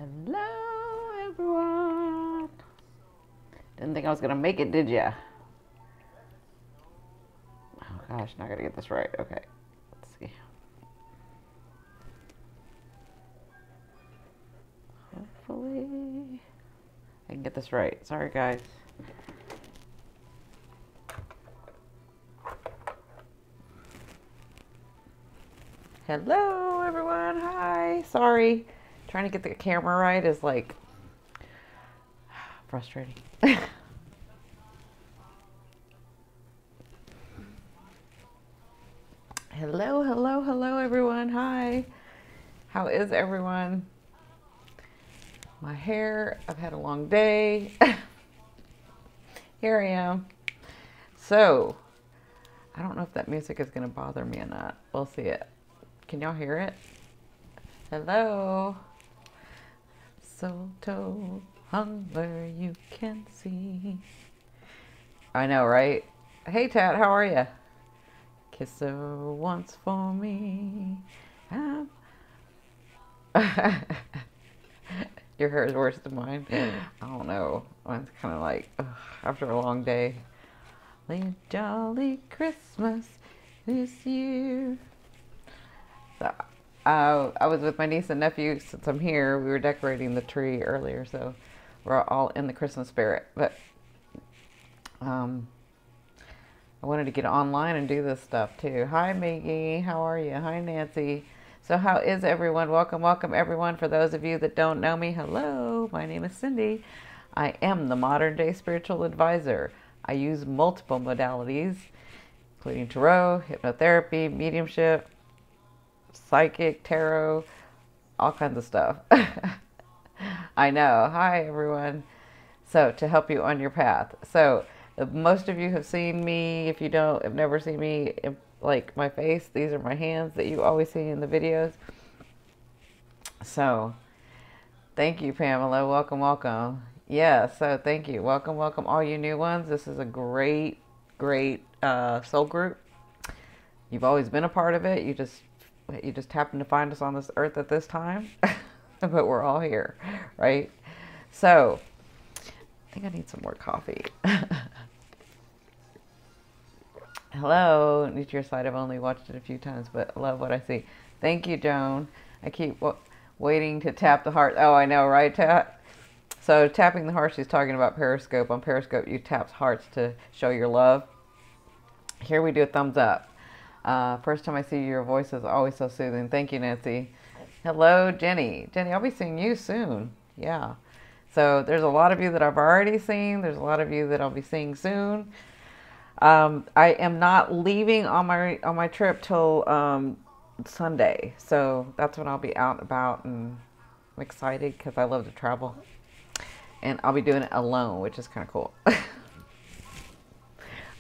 Hello, everyone. Didn't think I was gonna make it, did ya? Oh gosh, now I gotta get this right. Okay, let's see. Hopefully, I can get this right. Sorry, guys. Hello, everyone. Hi. Sorry. Trying to get the camera right is like frustrating. Hello, hello, hello, everyone. Hi. How is everyone? My hair, I've had a long day. Here I am. So, I don't know if that music is going to bother me or not. We'll see it. Can y'all hear it? Hello. So told, hung where you can see. I know, right? Hey, Tat, how are you? Kiss her once for me. Your hair is worse than mine. I don't know. Mine's kind of like, ugh, after a long day. Jolly Christmas this year. So, I was with my niece and nephew. Since I'm here, we were decorating the tree earlier, so we're all in the Christmas spirit. But I wanted to get online and do this stuff too. Hi, Maggie. How are you? Hi, Nancy. So how is everyone? Welcome, welcome, everyone. For those of you that don't know me, hello. My name is Cindy. I am the modern day spiritual advisor. I use multiple modalities, including tarot, hypnotherapy, mediumship, psychic, tarot, all kinds of stuff. I know. Hi, everyone. So, to help you on your path. So, most of you have seen me. If you don't, have never seen me, like my face, these are my hands that you always see in the videos. So, thank you, Pamela. Welcome, welcome. Yeah, so thank you. Welcome, welcome, all you new ones. This is a great, great soul group. You've always been a part of it. You just happen to find us on this earth at this time, but we're all here, right? So, I think I need some more coffee. Hello, new to your site. I've only watched it a few times, but I love what I see. Thank you, Joan. I keep waiting to tap the heart. Oh, I know, right, Tap? So tapping the heart, she's talking about Periscope. On Periscope, you tap hearts to show your love. Here we do a thumbs up. First time I see your voice is always so soothing. Thank you, Nancy. Hello, Jenny. Jenny, I'll be seeing you soon. Yeah. So there's a lot of you that I've already seen. There's a lot of you that I'll be seeing soon. I am not leaving on my trip till Sunday. So that's when I'll be out and about, and I'm excited because I love to travel. And I'll be doing it alone, which is kind of cool.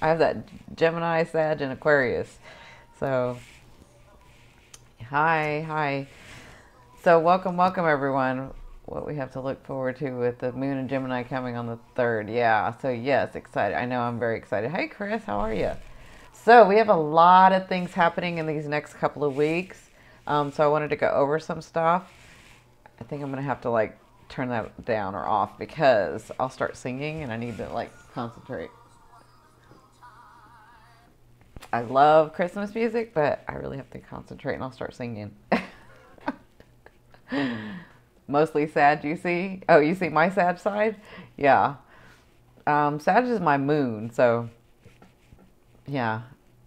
I have that Gemini, Sag, and Aquarius. So, hi. So, welcome, everyone. What we have to look forward to with the Moon and Gemini coming on the 3rd. Yeah, so yes, excited. I know I'm very excited. Hey, Chris, how are you? So, we have a lot of things happening in these next couple of weeks. So, I wanted to go over some stuff. I think I'm going to have to, like, turn that down or off because I'll start singing and I need to, like, concentrate. I love Christmas music, but I really have to concentrate and I'll start singing. Mostly sad, you see? Oh, you see my sad side? Yeah. Sag is my moon, so yeah.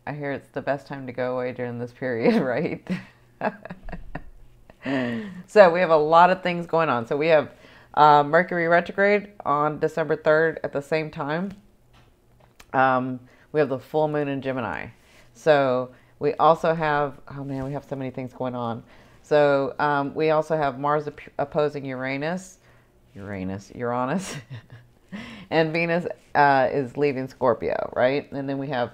I hear it's the best time to go away during this period, right? So we have a lot of things going on. So we have Mercury Retrograde on December 3rd at the same time. We have the full moon in Gemini. So we also have, oh man, we have so many things going on. So we also have Mars opposing Uranus, and Venus is leaving Scorpio, right? And then we have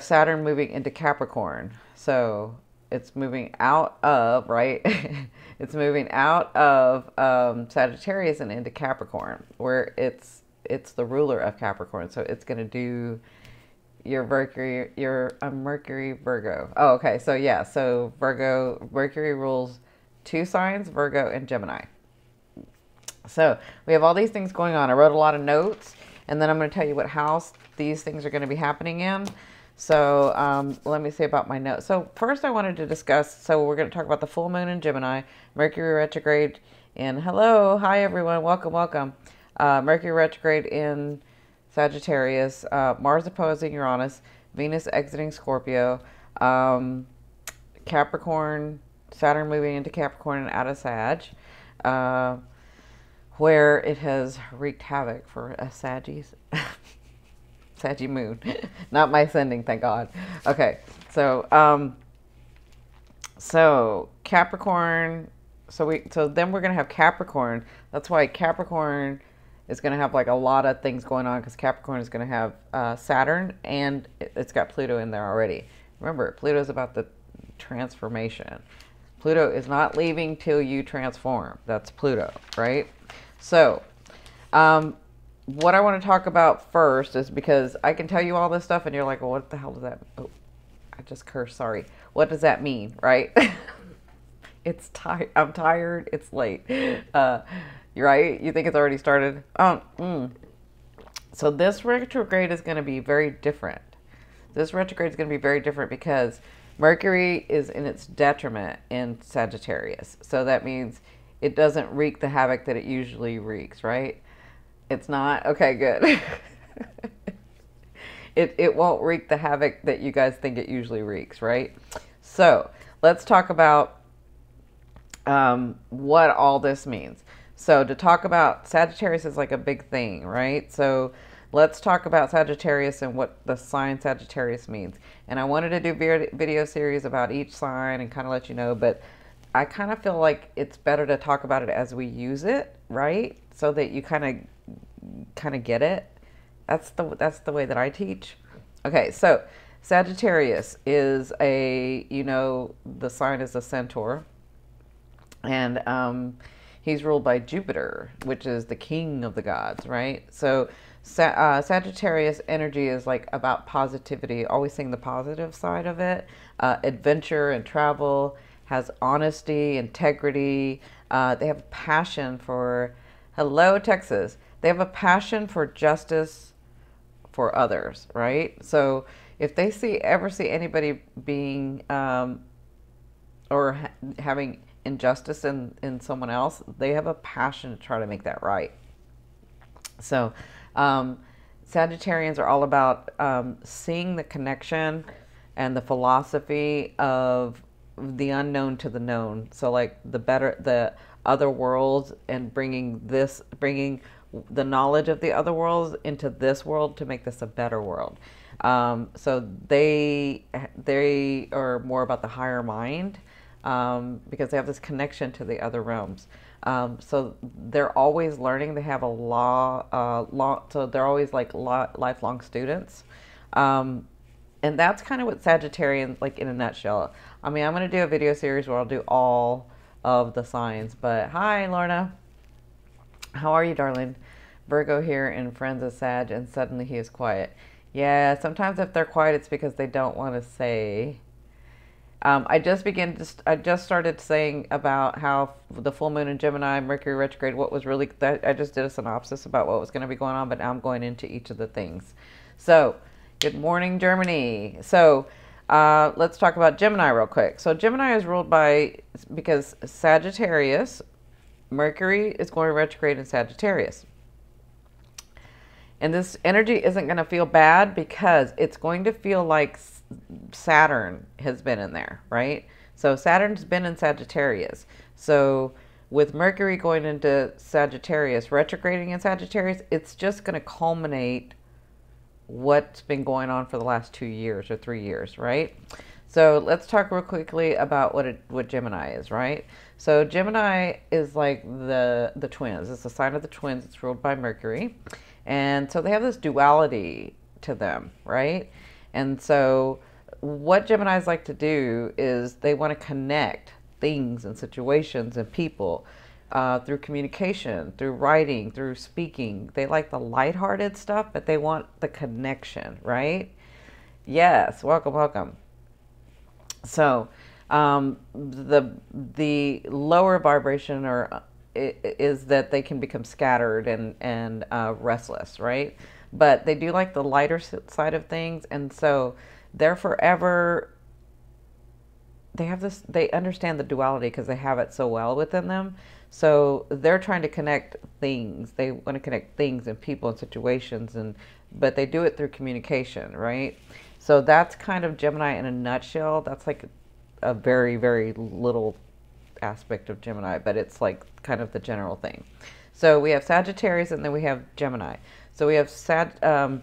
Saturn moving into Capricorn. So it's moving out of, right? It's moving out of Sagittarius and into Capricorn, where it's the ruler of Capricorn. So it's going to do your Mercury Virgo. Oh, okay. So yeah, so Mercury rules two signs, Virgo and Gemini. So we have all these things going on. I wrote a lot of notes, and then I'm going to tell you what house these things are going to be happening in. So let me say about my notes. So first I wanted to discuss, so we're going to talk about the full moon in Gemini, Mercury retrograde in, hi everyone, welcome. Mercury retrograde in Sagittarius, Mars opposing Uranus, Venus exiting Scorpio, Capricorn, Saturn moving into Capricorn and out of Sag, where it has wreaked havoc for a Saggies. Saggy moon. Not my ascending, thank God. Okay, so so Capricorn, so then we're gonna have Capricorn. That's why Capricorn is gonna have like a lot of things going on, because Capricorn is gonna have Saturn, and it's got Pluto in there already. Remember, Pluto is about the transformation. Pluto is not leaving till you transform. That's Pluto, right? So, what I want to talk about first is, because I can tell you all this stuff and you're like, well, what the hell does that, oh, I just cursed, sorry. What does that mean, right? I'm tired, it's late. You're right? You think it's already started? So this retrograde is going to be very different. This retrograde is going to be very different because Mercury is in its detriment in Sagittarius. So that means it doesn't wreak the havoc that it usually wreaks, right? It's not? Okay, good. It won't wreak the havoc that you guys think it usually wreaks, right? So let's talk about what all this means. So to talk about Sagittarius is like a big thing, right? So let's talk about Sagittarius and what the sign Sagittarius means. And I wanted to do video series about each sign and kind of let you know, but I kind of feel like it's better to talk about it as we use it, right? So that you kind of get it. That's the way that I teach. Okay, so Sagittarius is the sign is a centaur, and he's ruled by Jupiter, which is the king of the gods, right? So Sagittarius energy is like about positivity, always seeing the positive side of it, adventure and travel, has honesty, integrity. They have a passion for, hello, Texas. They have a passion for justice for others, right? So if they ever see anybody being having injustice in someone else, they have a passion to try to make that right. So Sagittarians are all about seeing the connection and the philosophy of the unknown to the known. So like the other worlds, and bringing the knowledge of the other worlds into this world to make this a better world. So they are more about the higher mind, because they have this connection to the other realms. So they're always learning. They have so they're always like lifelong students. And that's kind of what Sagittarians, like in a nutshell. I mean, I'm going to do a video series where I'll do all of the signs, but hi, Lorna. How are you, darling? Virgo here in Friends of Sag, and suddenly he is quiet. Yeah, sometimes if they're quiet, it's because they don't want to say. I just started saying about how the full moon in Gemini, Mercury retrograde, I just did a synopsis about what was going to be going on, but now I'm going into each of the things. So, good morning, Germany. So, let's talk about Gemini real quick. So, Gemini is ruled because Sagittarius, Mercury is going retrograde in Sagittarius. And this energy isn't going to feel bad because it's going to feel like Saturn has been in there, right? So Saturn's been in Sagittarius. So with Mercury going into Sagittarius, retrograding in Sagittarius, it's just going to culminate what's been going on for the last 2 years or 3 years, right? So let's talk real quickly about what Gemini is, right? So Gemini is like the twins. It's the sign of the twins. It's ruled by Mercury. And so they have this duality to them, right? And so what Geminis like to do is they want to connect things and situations and people through communication, through writing, through speaking. They like the lighthearted stuff, but they want the connection, right? Yes, welcome, welcome. So The lower vibration or is that they can become scattered and restless, right? But they do like the lighter side of things, and so they're forever. They have this. They understand the duality because they have it so well within them. So they're trying to connect things. They want to connect things and people and situations, and but they do it through communication, right? So that's kind of Gemini in a nutshell. That's like a very, very little aspect of Gemini, but it's like kind of the general thing. So we have Sagittarius and then we have Gemini. So we have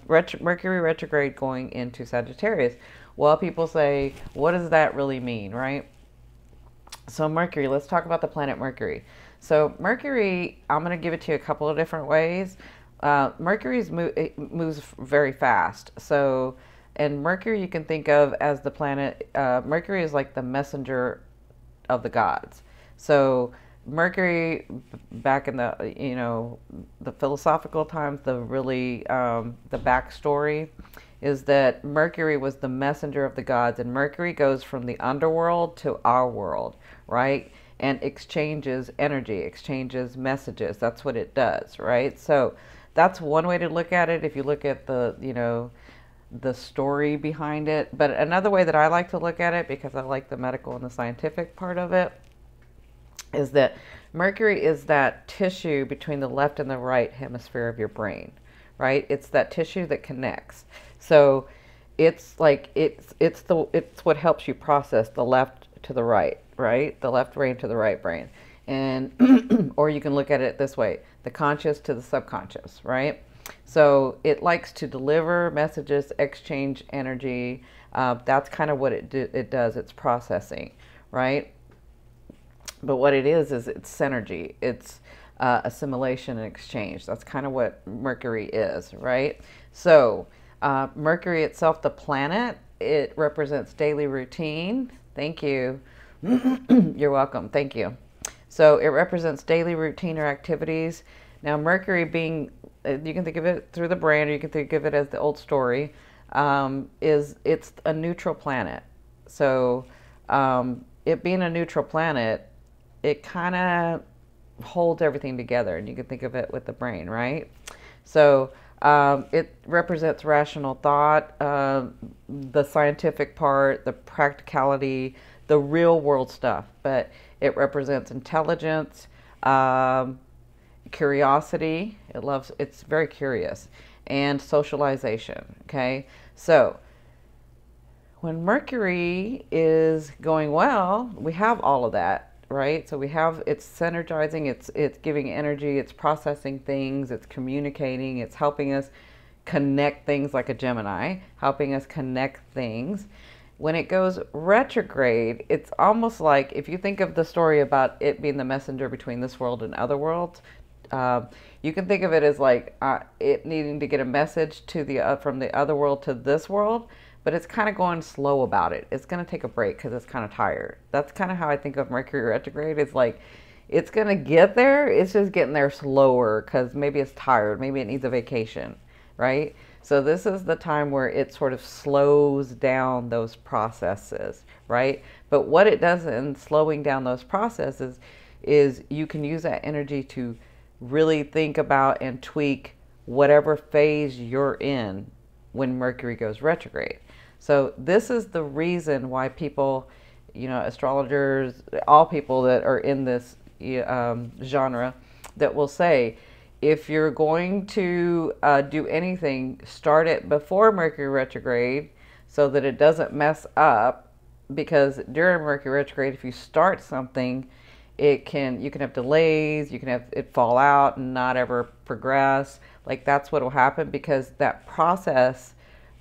Mercury retrograde going into Sagittarius. Well, people say, what does that really mean, right? So Mercury, let's talk about the planet Mercury. So Mercury, I'm going to give it to you a couple of different ways. Mercury moves very fast. So, and Mercury you can think of as the planet, Mercury is like the messenger of the gods. So Mercury, back in the, the philosophical times, the really, the backstory is that Mercury was the messenger of the gods, and Mercury goes from the underworld to our world, right? And exchanges energy, exchanges messages. That's what it does, right? So that's one way to look at it if you look at the, the story behind it. But another way that I like to look at it, because I like the medical and the scientific part of it, is that Mercury is that tissue between the left and the right hemisphere of your brain, right? It's that tissue that connects. So it's like it's what helps you process the left to the right, right? The left brain to the right brain. And or you can look at it this way, the conscious to the subconscious, right? So it likes to deliver messages, exchange energy. That's kind of what it does. It's processing, right? But what it is it's synergy. It's assimilation and exchange. That's kind of what Mercury is, right? So Mercury itself, the planet, it represents daily routine. Thank you. You're welcome. Thank you. So it represents daily routine or activities. Now Mercury being, you can think of it through the brain, or you can think of it as the old story, it's a neutral planet. So it being a neutral planet, it kind of holds everything together, and you can think of it with the brain, right? So it represents rational thought, the scientific part, the practicality, the real world stuff, but it represents intelligence, curiosity. It's very curious, and socialization. Okay, so when Mercury is going well, we have all of that, right? So we have, it's synergizing, it's giving energy, it's processing things, it's communicating, it's helping us connect things like a Gemini, helping us connect things. When it goes retrograde, it's almost like, if you think of the story about it being the messenger between this world and other worlds, you can think of it as like it needing to get a message to the from the other world to this world, but it's kind of going slow about it. It's going to take a break because it's kind of tired. That's kind of how I think of Mercury retrograde. It's like it's going to get there. It's just getting there slower because maybe it's tired. Maybe it needs a vacation, right? So this is the time where it sort of slows down those processes, right? But what it does in slowing down those processes is you can use that energy to really think about and tweak whatever phase you're in when Mercury goes retrograde. So this is the reason why people, astrologers, all people that are in this genre, that will say, if you're going to do anything, start it before Mercury retrograde so that it doesn't mess up, because during Mercury retrograde, if you start something, you can have delays, you can have it fall out and not ever progress. Like that's what will happen, because that process,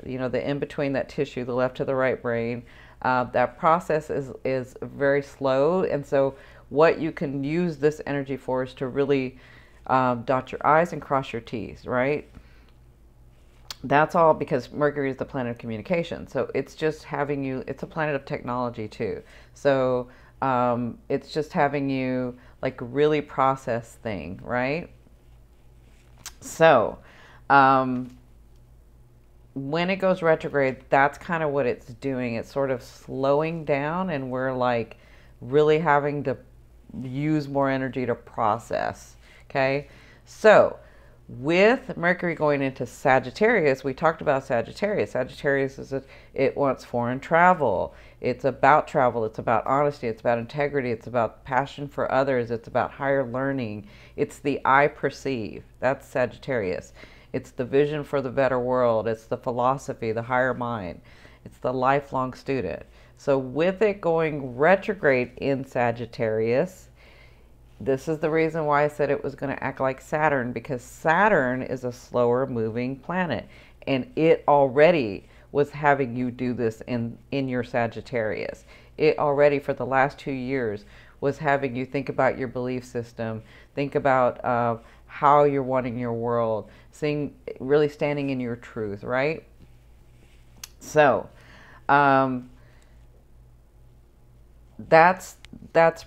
the in between that tissue, the left to the right brain, that process is very slow. And so what you can use this energy for is to really dot your I's and cross your T's, right? That's all because Mercury is the planet of communication. So it's just having you, it's a planet of technology too. So it's just having you like really process thing, right? So when it goes retrograde, that's kind of what it's doing. It's sort of slowing down, and we're like really having to use more energy to process. Okay. So with Mercury going into Sagittarius, we talked about Sagittarius. Sagittarius is it wants foreign travel. It's about travel. It's about honesty. It's about integrity. It's about passion for others. It's about higher learning. It's the I perceive. That's Sagittarius. It's the vision for the better world. It's the philosophy, the higher mind. It's the lifelong student. So with it going retrograde in Sagittarius, this is the reason why I said it was going to act like Saturn, because Saturn is a slower moving planet, and it already was having you do this in your Sagittarius. It already for the last 2 years was having you think about your belief system, think about how you're wanting your world, really standing in your truth, right? So that's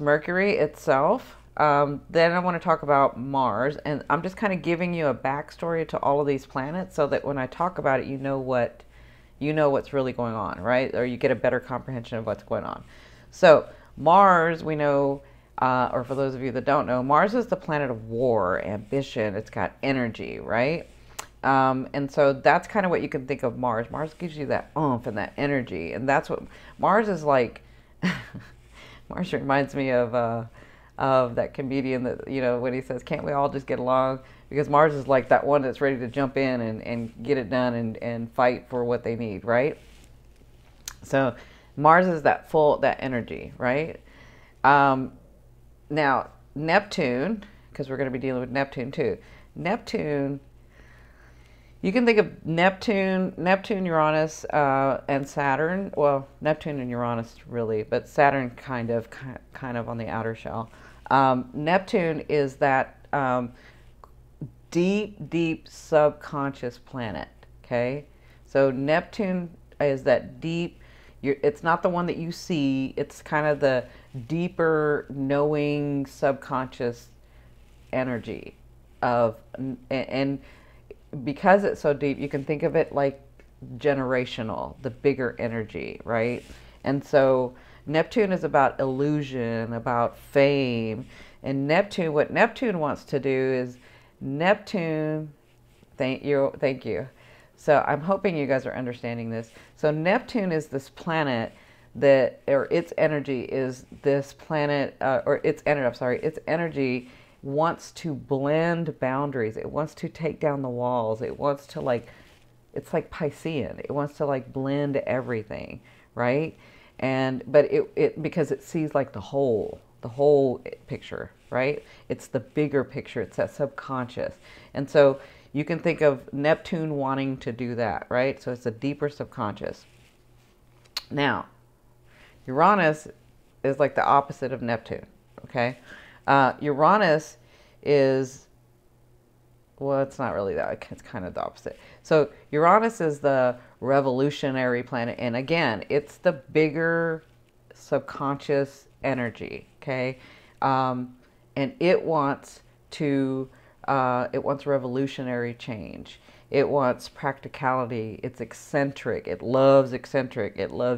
Mercury itself. Then I want to talk about Mars, and I'm just kind of giving you a backstory to all of these planets so that when I talk about it, you know what's really going on, right? Or you get a better comprehension of what's going on. So Mars, we know, or for those of you that don't know, Mars is the planet of war, ambition. It's got energy, right? And so that's kind of what you can think of Mars. Mars gives you that oomph and that energy, and that's what Mars is like. Mars reminds me of that comedian that, when he says, can't we all just get along? Because Mars is like that one that's ready to jump in and get it done and fight for what they need, right? So Mars is that energy, right? Now, Neptune, because we're going to be dealing with Neptune too. Neptune, you can think of Neptune, Uranus, and Saturn. Well, Neptune and Uranus really, but Saturn kind of on the outer shell. Neptune is that deep subconscious planet. Okay, so Neptune is that deep. It's not the one that you see. It's kind of the deeper, knowing, subconscious energy of and because it's so deep, you can think of it like generational, the bigger energy, right? And so Neptune is about illusion, about fame. And Neptune, what Neptune wants to do is Neptune, thank you. So I'm hoping you guys are understanding this. So Neptune is this planet that, or its energy is this planet, its energy wants to blend boundaries. It wants to take down the walls. It wants to it's like Piscean. It wants to blend everything, right? But it because it sees like the whole picture, right? It's the bigger picture. It's that subconscious. And so you can think of Neptune wanting to do that, right? So it's a deeper subconscious. Now, Uranus is like the opposite of Neptune, okay? Uranus is, well, it's not really that. It's kind of the opposite. So Uranus is the revolutionary planet. And again, it's the bigger subconscious energy, okay? And it wants revolutionary change. It wants practicality. It's eccentric. It loves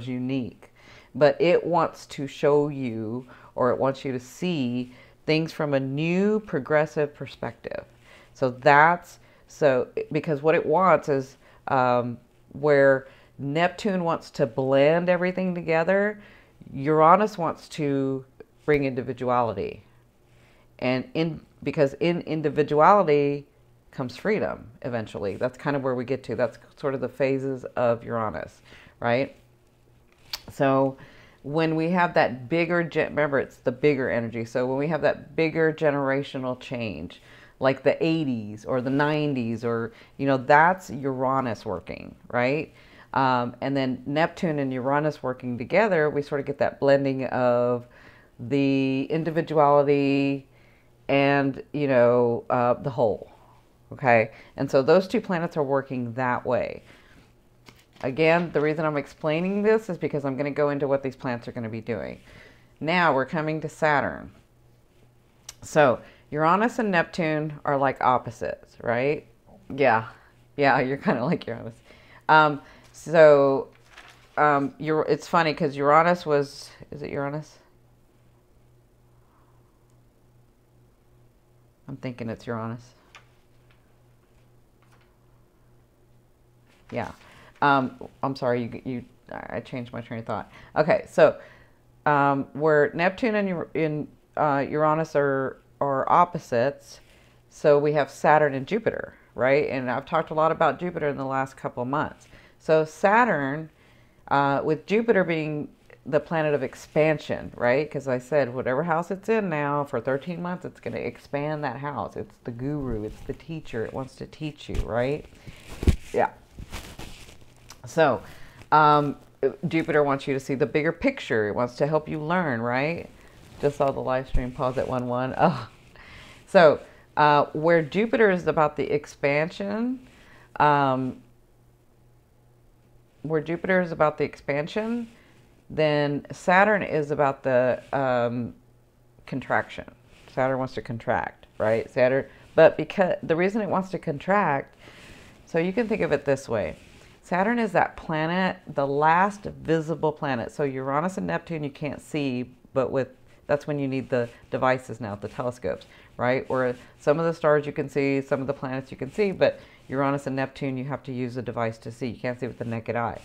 unique. But it wants to show you, or it wants you to see things from a new progressive perspective. So because what it wants is where Neptune wants to blend everything together, Uranus wants to bring individuality. And because in individuality comes freedom eventually. That's kind of where we get to. That's sort of the phases of Uranus, right? So when we have that bigger, remember it's the bigger energy. So when we have that bigger generational change, like the 80s or the 90s, or, that's Uranus working, right? And then Neptune and Uranus working together, we sort of get that blending of the individuality and, the whole, okay? And so those two planets are working that way. Again, the reason I'm explaining this is because I'm going to go into what these planets are going to be doing. Now we're coming to Saturn. So Uranus and Neptune are like opposites, right? Yeah, you're kind of like Uranus. So it's funny because Uranus was, is it Uranus? I'm thinking it's Uranus. Yeah. I'm sorry, I changed my train of thought. Okay, so where Neptune and Uranus are opposites, so we have Saturn and Jupiter, right? And I've talked a lot about Jupiter in the last couple of months. So Saturn, with Jupiter being the planet of expansion, right? Because I said whatever house it's in now for 13 months, it's going to expand that house. It's the guru, it's the teacher. It wants to teach you, right? Yeah. So Jupiter wants you to see the bigger picture. It wants to help you learn, right? Just saw the live stream pause at 1-1. Oh. So where Jupiter is about the expansion, then Saturn is about the contraction. Saturn wants to contract, right? But because the reason it wants to contract, so you can think of it this way. Saturn is that planet, the last visible planet. So Uranus and Neptune you can't see, but that's when you need the devices now, the telescopes, right? Or some of the stars you can see, some of the planets you can see, but Uranus and Neptune you have to use a device to see. You can't see with the naked eye.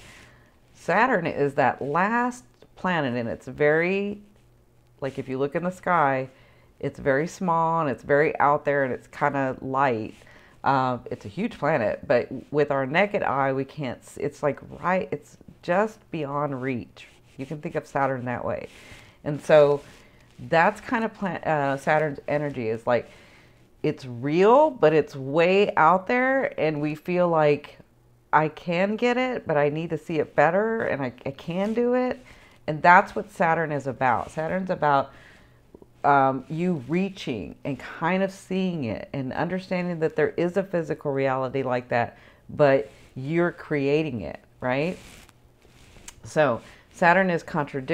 Saturn is that last planet, and it's very, like if you look in the sky, it's very small and it's very out there and it's kind of light. It's a huge planet, but with our naked eye, we can't see. It's like it's just beyond reach. You can think of Saturn that way. And so that's kind of Saturn's energy is like, it's real, but it's way out there. And we feel like I can get it, but I need to see it better. And I can do it. And that's what Saturn is about. Saturn's about you reaching and kind of seeing it and understanding that there is a physical reality like that, but you're creating it, right? So Saturn is Saturn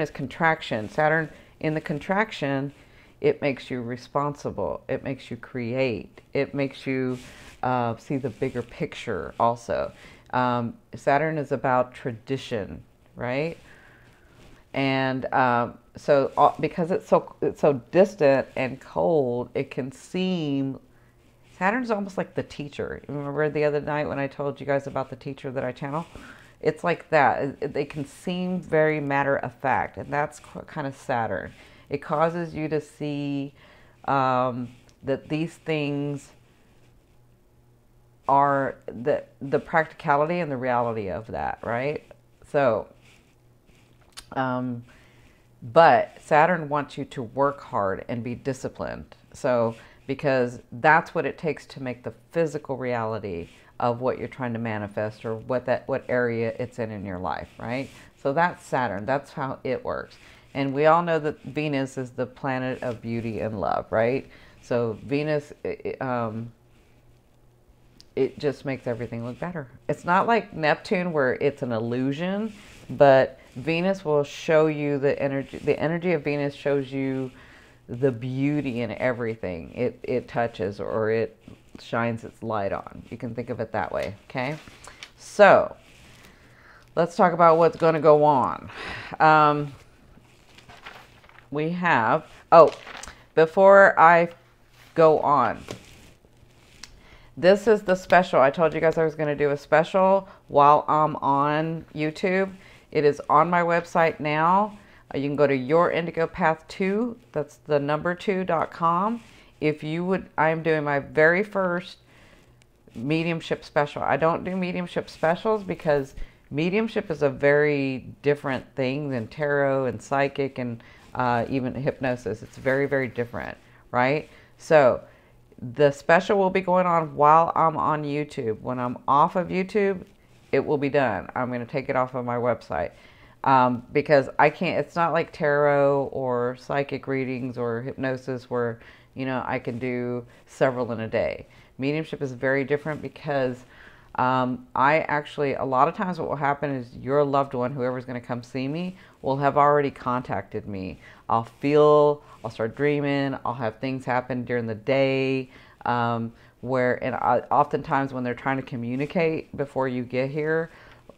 is contraction. Saturn in the contraction, it makes you responsible. It makes you create. It makes you see the bigger picture also. Saturn is about tradition, right? And so because it's so distant and cold, it can seem, Saturn's almost like the teacher. Remember the other night when I told you guys about the teacher that I channel? It's like that. They can seem very matter of fact, and that's kind of Saturn. It causes you to see that these things are the practicality and the reality of that, right? So but Saturn wants you to work hard and be disciplined. So, because that's what it takes to make the physical reality of what you're trying to manifest or what area it's in your life, right? So that's Saturn. That's how it works. And we all know that Venus is the planet of beauty and love, right? So Venus, it just makes everything look better. It's not like Neptune where it's an illusion, but Venus will show you the energy. The energy of Venus shows you the beauty in everything it touches or it shines its light on. You can think of it that way, okay? So let's talk about what's going to go on. We have, before I go on, this is the special. I told you guys I was going to do a special while I'm on YouTube. It is on my website now. You can go to Your Indigo Path 2. That's the number 2.com. If you would, I am doing my very first mediumship special. I don't do mediumship specials because mediumship is a very different thing than tarot and psychic and even hypnosis. It's very, very different, right? So the special will be going on while I'm on YouTube. When I'm off of YouTube, it will be done. I'm going to take it off of my website because I can't, it's not like tarot or psychic readings or hypnosis where, you know, I can do several in a day. Mediumship is very different because I actually, a lot of times what will happen is your loved one, whoever's going to come see me, will have already contacted me. I'll start dreaming, I'll have things happen during the day and oftentimes when they're trying to communicate before you get here,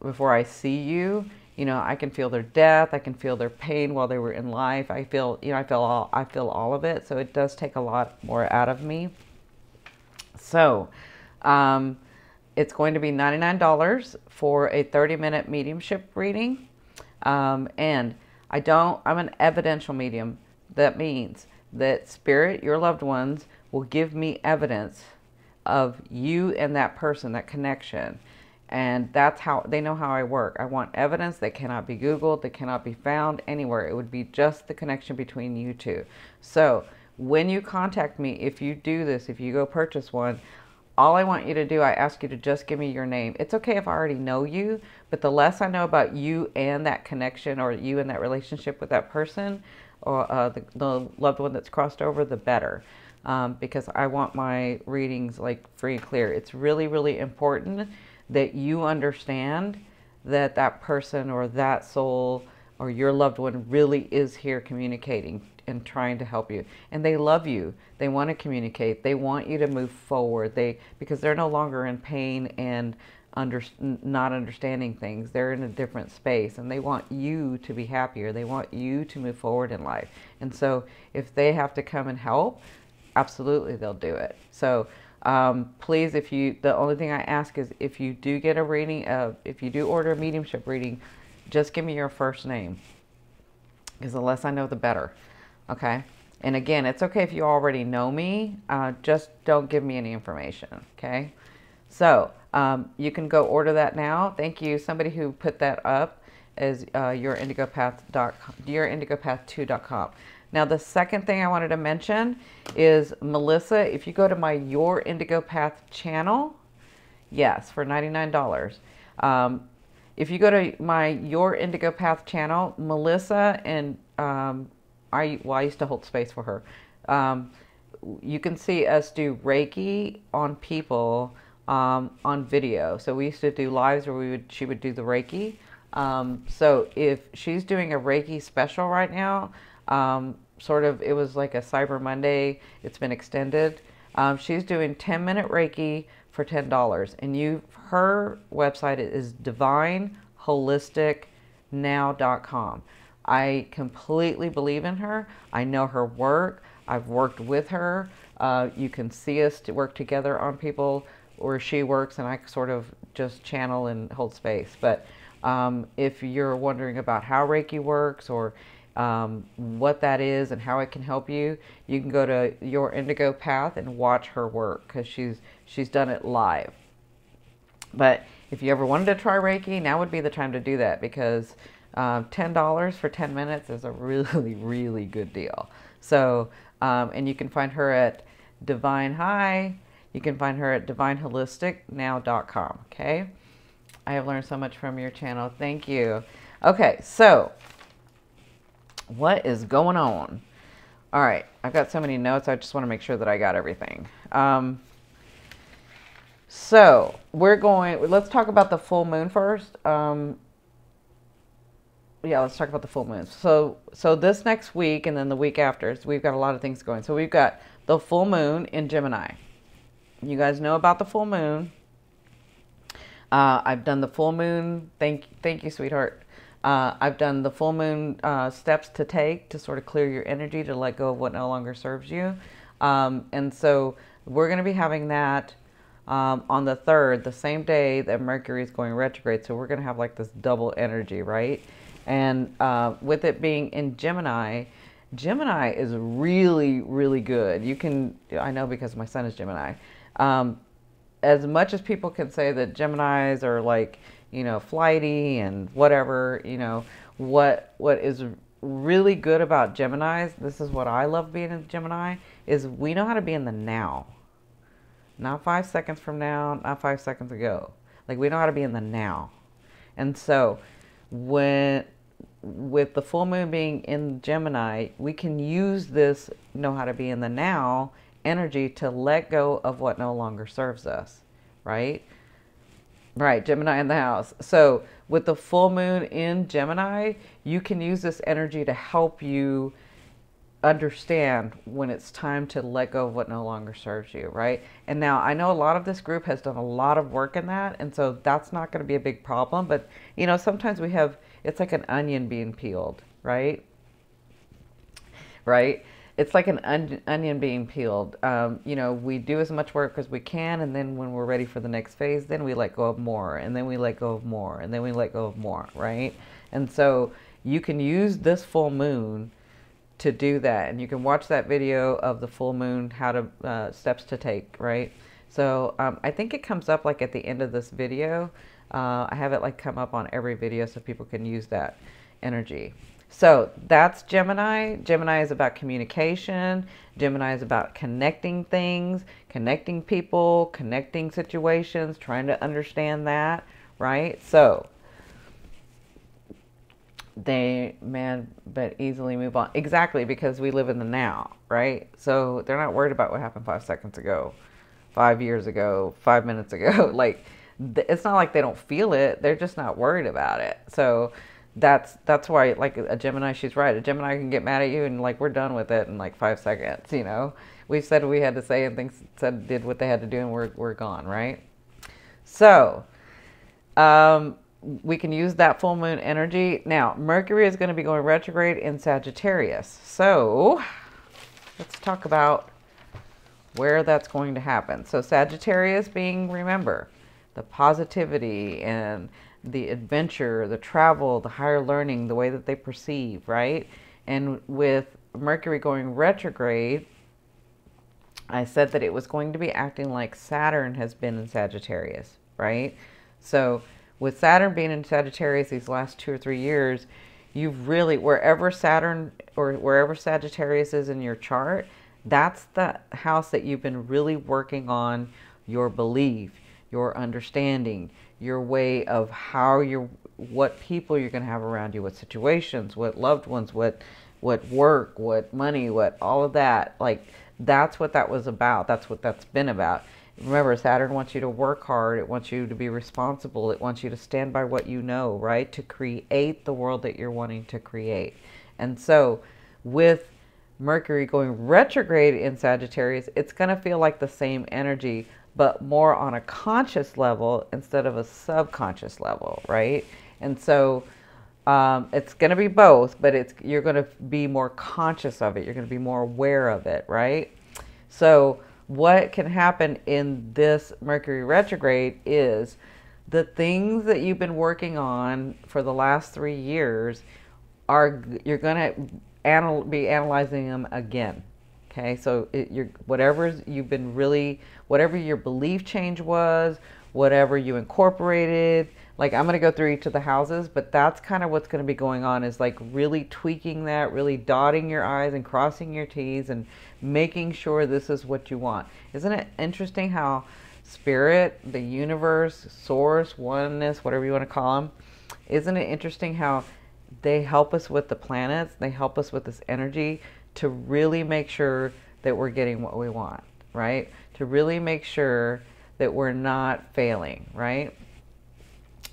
before I see you, you know, I can feel their death. I can feel their pain while they were in life. I feel, you know, I feel all of it. So it does take a lot more out of me. So, it's going to be $99 for a 30-minute mediumship reading. And I'm an evidential medium. That means that spirit, your loved ones, will give me evidence of you and that person, that connection. And that's how they know how I work. I want evidence that cannot be Googled, that cannot be found anywhere. It would be just the connection between you two. So when you contact me, if you do this, if you go purchase one, all I want you to do, I ask you to just give me your name. It's okay if I already know you, but the less I know about you and that connection, or you and that relationship with that person, or the loved one that's crossed over, the better. Because I want my readings like free and clear. It's really, really important that you understand that that person or that soul or your loved one really is here communicating and trying to help you. And they love you. They want to communicate. They want you to move forward. Because they're no longer in pain and not understanding things. They're in a different space, and they want you to be happier. They want you to move forward in life. And so if they have to come and help, absolutely they'll do it. So please, the only thing I ask is, if you do get a reading, if you do order a mediumship reading, just give me your first name, because the less I know, the better. Okay? And again, it's okay if you already know me, just don't give me any information. Okay? So you can go order that now. Thank you. Somebody who put that up is yourindigopath2.com. Now, the second thing I wanted to mention is, Melissa, if you go to my Your Indigo Path channel, yes, for $99. If you go to my Your Indigo Path channel, Melissa and I used to hold space for her. You can see us do Reiki on people on video. So we used to do lives where she would do the Reiki. So if she's doing a Reiki special right now, it was like a Cyber Monday. It's been extended. She's doing 10-minute Reiki for $10. And her website is divineholisticnow.com. I completely believe in her. I know her work. I've worked with her. You can see us to work together on people where she works, and I sort of just channel and hold space. But if you're wondering about how Reiki works, or what that is and how it can help you, you can go to Your Indigo Path and watch her work, because she's done it live. But if you ever wanted to try Reiki, now would be the time to do that, because $10 for 10 minutes is a really, really good deal. So, and you can find her at you can find her at divineholisticnow.com. Okay? I have learned so much from your channel. Thank you. Okay, so what is going on? All right, I've got so many notes. I just want to make sure that I got everything. So let's talk about the full moon first. Yeah, let's talk about the full moon. So this next week and then the week after, we've got a lot of things going. So we've got the full moon in Gemini. You guys know about the full moon. I've done the full moon. Thank you, sweetheart. I've done the full moon steps to take to sort of clear your energy, to let go of what no longer serves you. And so we're going to be having that on the 3rd, the same day that Mercury is going retrograde. So we're going to have like this double energy, right? And with it being in Gemini, Gemini is really, really good. I know because my son is Gemini. As much as people can say that Geminis are like, flighty and whatever, what is really good about Geminis, this is what I love being in Gemini, is we know how to be in the now. Not 5 seconds from now, not 5 seconds ago. Like, we know how to be in the now. And so with the full moon being in Gemini, we can use this know how to be in the now energy to let go of what no longer serves us, right? Right, Gemini in the house. So with the full moon in Gemini, you can use this energy to help you understand when it's time to let go of what no longer serves you, right? And now I know a lot of this group has done a lot of work in that, and so that's not going to be a big problem. But you know, sometimes we have, it's like an onion being peeled, right? Right? It's like an onion being peeled. You know, we do as much work as we can, and then when we're ready for the next phase, then we let go of more, and then we let go of more, and then we let go of more, right? And so you can use this full moon to do that, and you can watch that video of the full moon, how to steps to take, right? So I think it comes up like at the end of this video. I have it like come up on every video so people can use that energy. So that's Gemini. Gemini is about communication. Gemini is about connecting things, connecting people, connecting situations, trying to understand that, right? So they, man, but easily move on. Exactly, because we live in the now, right? So they're not worried about what happened 5 seconds ago, 5 years ago, 5 minutes ago. Like, it's not like they don't feel it. They're just not worried about it. So that's why, like, a Gemini, she's right. A Gemini can get mad at you and like, we're done with it in like 5 seconds, you know? We said what we had to say, and things did what they had to do, and we're gone, right? So, we can use that full moon energy. Now, Mercury is going to be going retrograde in Sagittarius. So, let's talk about where that's going to happen. So, Sagittarius being, remember, the positivity and the adventure, the travel, the higher learning, the way that they perceive, right? And with Mercury going retrograde, I said that it was going to be acting like Saturn has been in Sagittarius, right? So with Saturn being in Sagittarius these last 2 or 3 years, you've really, wherever Saturn or wherever Sagittarius is in your chart, that's the house that you've been really working on your belief, your understanding, your way of how you're, what people you're going to have around you, what situations, what loved ones, what work, what money, what all of that. Like, that's what that was about. That's what that's been about. Remember, Saturn wants you to work hard. It wants you to be responsible. It wants you to stand by what you know, right? To create the world that you're wanting to create. And so with Mercury going retrograde in Sagittarius, it's going to feel like the same energy, but more on a conscious level instead of a subconscious level, right? And so it's going to be both, but you're going to be more conscious of it. You're going to be more aware of it, right? So what can happen in this Mercury retrograde is the things that you've been working on for the last 3 years you're going to be analyzing them again. Okay, so whatever your belief change was, whatever you incorporated, like, I'm going to go through each of the houses, but that's kind of what's going to be going on, is like really tweaking that, really dotting your I's and crossing your T's and making sure this is what you want. Isn't it interesting how spirit, the universe, source, oneness, whatever you want to call them, isn't it interesting how they help us with the planets, they help us with this energy to really make sure that we're getting what we want, right? To really make sure that we're not failing, right?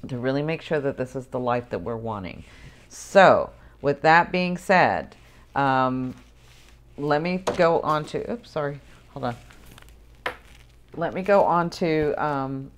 To really make sure that this is the life that we're wanting. So, with that being said, let me go on to, oops, sorry, hold on. Let me go on to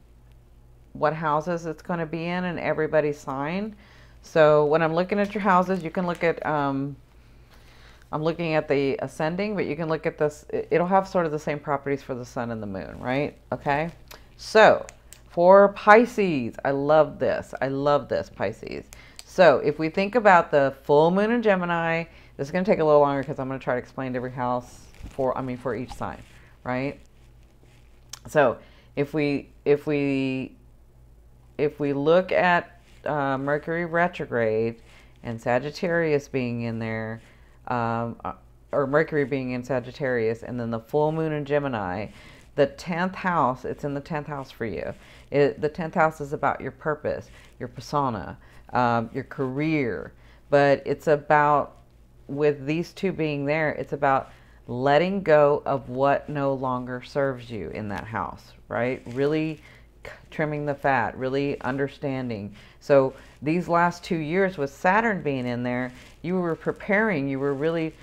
what houses it's going to be in and everybody's sign. So when I'm looking at your houses, you can look at, I'm looking at the ascending, but you can look at this. It'll have sort of the same properties for the sun and the moon, right? Okay. So for Pisces, I love this. I love this, Pisces. So if we think about the full moon in Gemini, this is going to take a little longer because I'm going to try to explain every house for each sign, right? So if we look at Mercury retrograde and Sagittarius being in there, or Mercury being in Sagittarius, and then the full moon in Gemini, the 10th house, it's in the 10th house for you. The 10th house is about your purpose, your persona, your career. But it's about, with these two being there, it's about letting go of what no longer serves you in that house, right? Really trimming the fat, really understanding. So these last 2 years with Saturn being in there, you were preparing, you were really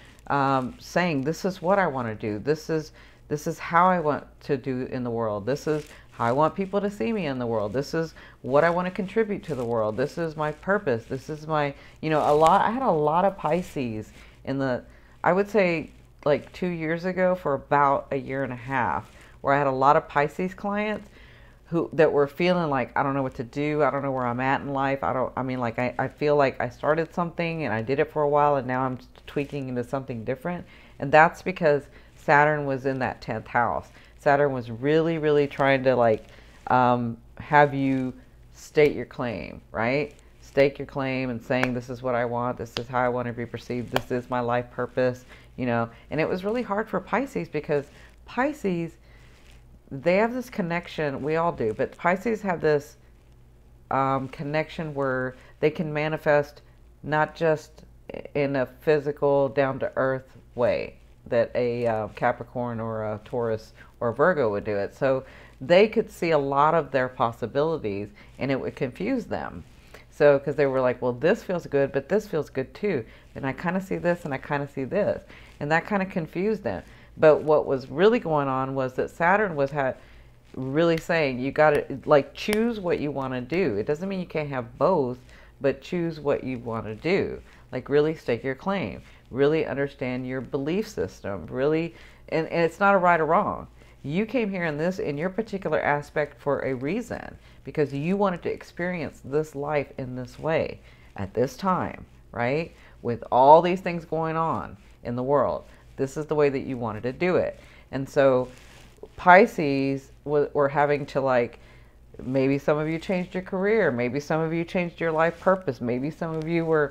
saying, this is what I want to do. This is how I want to do in the world. This is how I want people to see me in the world. This is what I want to contribute to the world. This is my purpose. This is my, I had a lot of Pisces I would say like 2 years ago for about a year and a half, where I had a lot of Pisces clients that were feeling like, I don't know what to do. I don't know where I'm at in life. I feel like I started something and I did it for a while and now I'm tweaking into something different. And that's because Saturn was in that 10th house. Saturn was really, really trying to have you state your claim, right? Stake your claim and saying, this is what I want. This is how I want to be perceived. This is my life purpose, And it was really hard for Pisces because Pisces, they have this connection. We all do, but Pisces have this connection where they can manifest not just in a physical, down-to-earth way that a Capricorn or a Taurus or a Virgo would do it. So they could see a lot of their possibilities and it would confuse them. So, because they were like, well, this feels good, but this feels good too. And I kind of see this and I kind of see this. And that kind of confused them. But what was really going on was that Saturn was really saying, you got to choose what you want to do. It doesn't mean you can't have both, but choose what you want to do. Really stake your claim. Really understand your belief system. Really, and it's not a right or wrong. You came here in your particular aspect for a reason, because you wanted to experience this life in this way at this time, right? With all these things going on in the world. This is the way that you wanted to do it. And so Pisces were having to maybe some of you changed your career. Maybe some of you changed your life purpose. Maybe some of you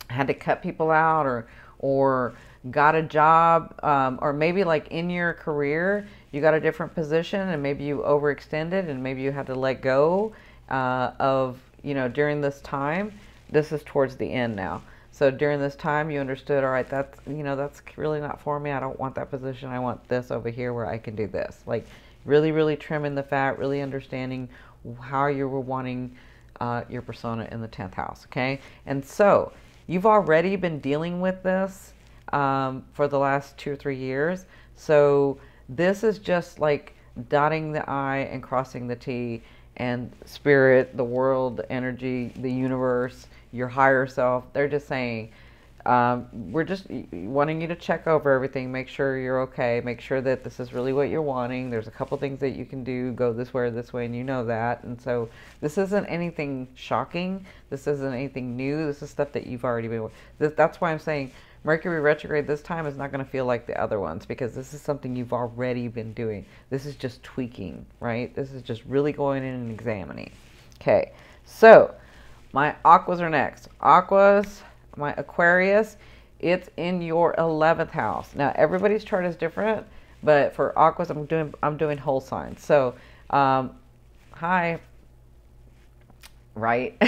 had to cut people out or got a job, or maybe in your career, you got a different position and maybe you overextended and maybe you had to let go during this time. This is towards the end now. So during this time you understood, all right, that's really not for me. I don't want that position. I want this over here where I can do this. Really, really trimming the fat, really understanding how you were wanting your persona in the 10th house, okay? And so you've already been dealing with this for the last 2 or 3 years. So this is just dotting the I and crossing the T, and spirit, the world, the energy, the universe, your higher self, they're just saying, we're just wanting you to check over everything, make sure you're okay, make sure that this is really what you're wanting. There's a couple things that you can do, go this way or this way, and you know that. And so this isn't anything shocking. This isn't anything new. This is stuff that you've already been. That's why I'm saying Mercury retrograde this time is not going to feel like the other ones, because this is something you've already been doing. This is just tweaking, right? This is just really going in and examining. Okay, so my Aquas are next. Aquas, my Aquarius, it's in your 11th house. Now everybody's chart is different, but for Aquas, I'm doing whole signs. So, hi, right?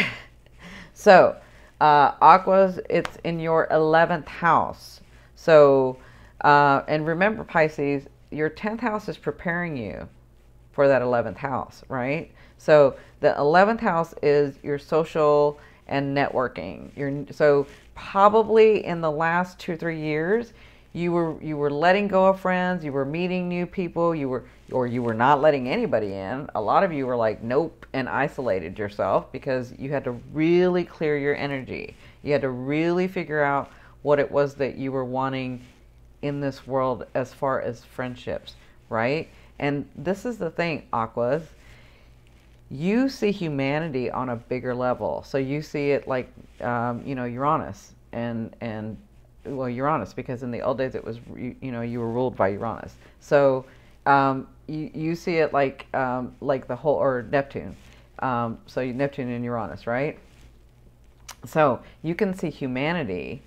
So, Aquas, it's in your 11th house. So, and remember, Pisces, your 10th house is preparing you for that 11th house, right? So the 11th house is your social and networking. So probably in the last 2 or 3 years, you were letting go of friends, you were meeting new people, you were not letting anybody in. A lot of you were like, nope, and isolated yourself because you had to really clear your energy. You had to really figure out what it was that you were wanting in this world as far as friendships, right? And this is the thing, Aquas. You see humanity on a bigger level. So you see it like, Uranus and well, Uranus, because in the old days it was, you were ruled by Uranus. So you see it like the whole, or Neptune. So Neptune and Uranus, right? So you can see humanity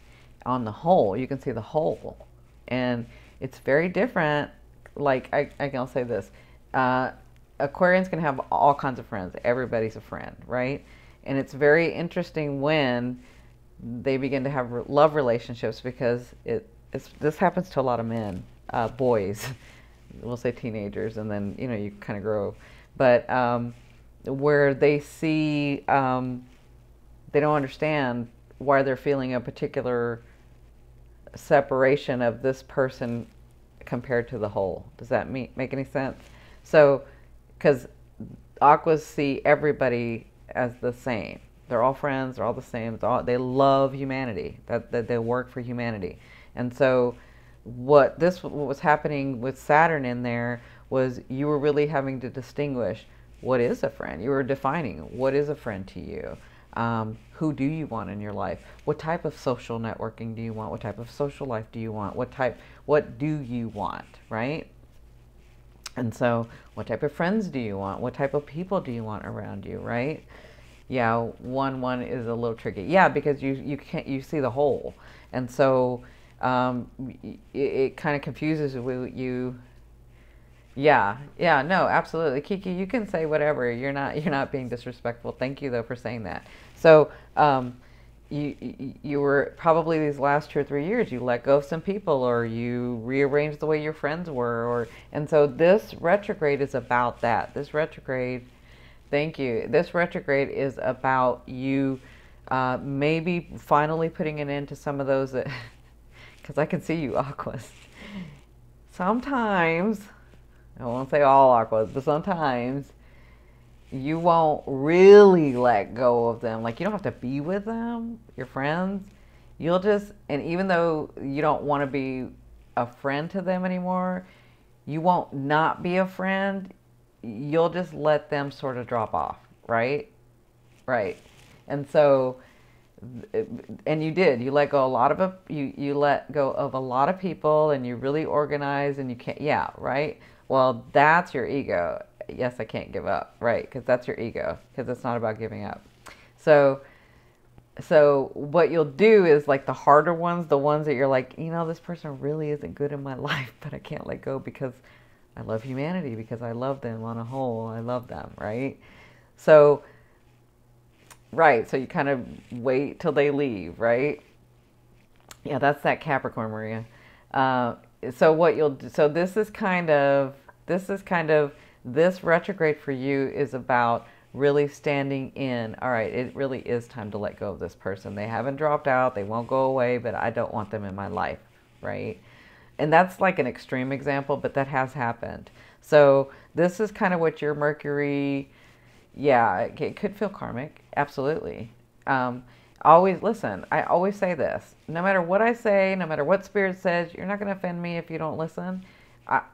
on the whole. You can see the whole. And it's very different. I'll say this. Aquarians can have all kinds of friends. Everybody's a friend, right? And it's very interesting when they begin to have love relationships, because this happens to a lot of men, boys, we'll say teenagers, and then you kind of grow, but where they see they don't understand why they're feeling a particular separation of this person compared to the whole. Does that make any sense? So, because Aquas see everybody as the same. They're all friends. They're all the same. They love humanity. That they work for humanity. And so, what was happening with Saturn in there was you were really having to distinguish what is a friend. You were defining what is a friend to you. Who do you want in your life? What type of social networking do you want? What type of social life do you want? What do you want, right? And so, what type of friends do you want? What type of people do you want around you, right? Yeah, one is a little tricky. Yeah, because you see the whole, and so it kind of confuses you. Yeah, no, absolutely, Kiki. You can say whatever. You're not being disrespectful. Thank you though for saying that. So, you were probably these last 2 or 3 years you let go of some people, or you rearranged the way your friends were, and so this retrograde is about that. This retrograde, thank you. This retrograde is about you maybe finally putting an end to some of those that, because I can see you, Aquas. Sometimes, I won't say all Aquas, but sometimes you won't really let go of them. Like, you don't have to be with them, your friends. You'll just, and even though you don't want to be a friend to them anymore, you won't not be a friend. You'll just let them sort of drop off, right? Right. And so, and you let go you let go of a lot of people, and you really organize, and you can't, yeah, right? Well, that's your ego. Yes, I can't give up, right? Because that's your ego, because it's not about giving up. So what you'll do is, like, the harder ones, the ones that you're like, this person really isn't good in my life, but I can't let go because I love humanity, because I love them on a whole. I love them, right? So, right, so you kind of wait till they leave, right? Yeah, that's that Capricorn, Maria. So what you'll do, so this retrograde for you is about really standing in. All right, it really is time to let go of this person. They haven't dropped out. They won't go away, but I don't want them in my life, right? And that's like an extreme example, but that has happened. So this is kind of what your Mercury, yeah, it could feel karmic. Absolutely. Always listen. I always say this. No matter what I say, no matter what Spirit says, you're not going to offend me if you don't listen,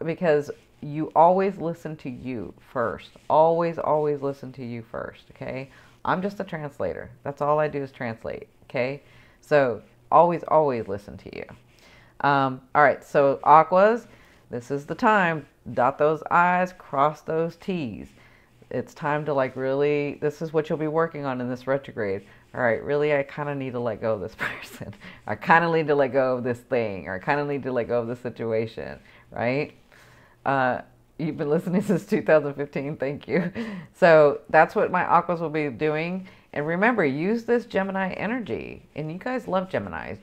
because you always listen to you first. Always, always listen to you first, okay? I'm just a translator. That's all I do is translate, okay? So always, always listen to you. All right, so Aquas, this is the time. Dot those I's, cross those T's. It's time to, like, really, this is what you'll be working on in this retrograde. All right, really, I kind of need to let go of this person. I kind of need to let go of this thing, or I kind of need to let go of this situation, right? You've been listening since 2015. Thank you. So that's what my Aquas will be doing. And remember, use this Gemini energy. And you guys love Geminis.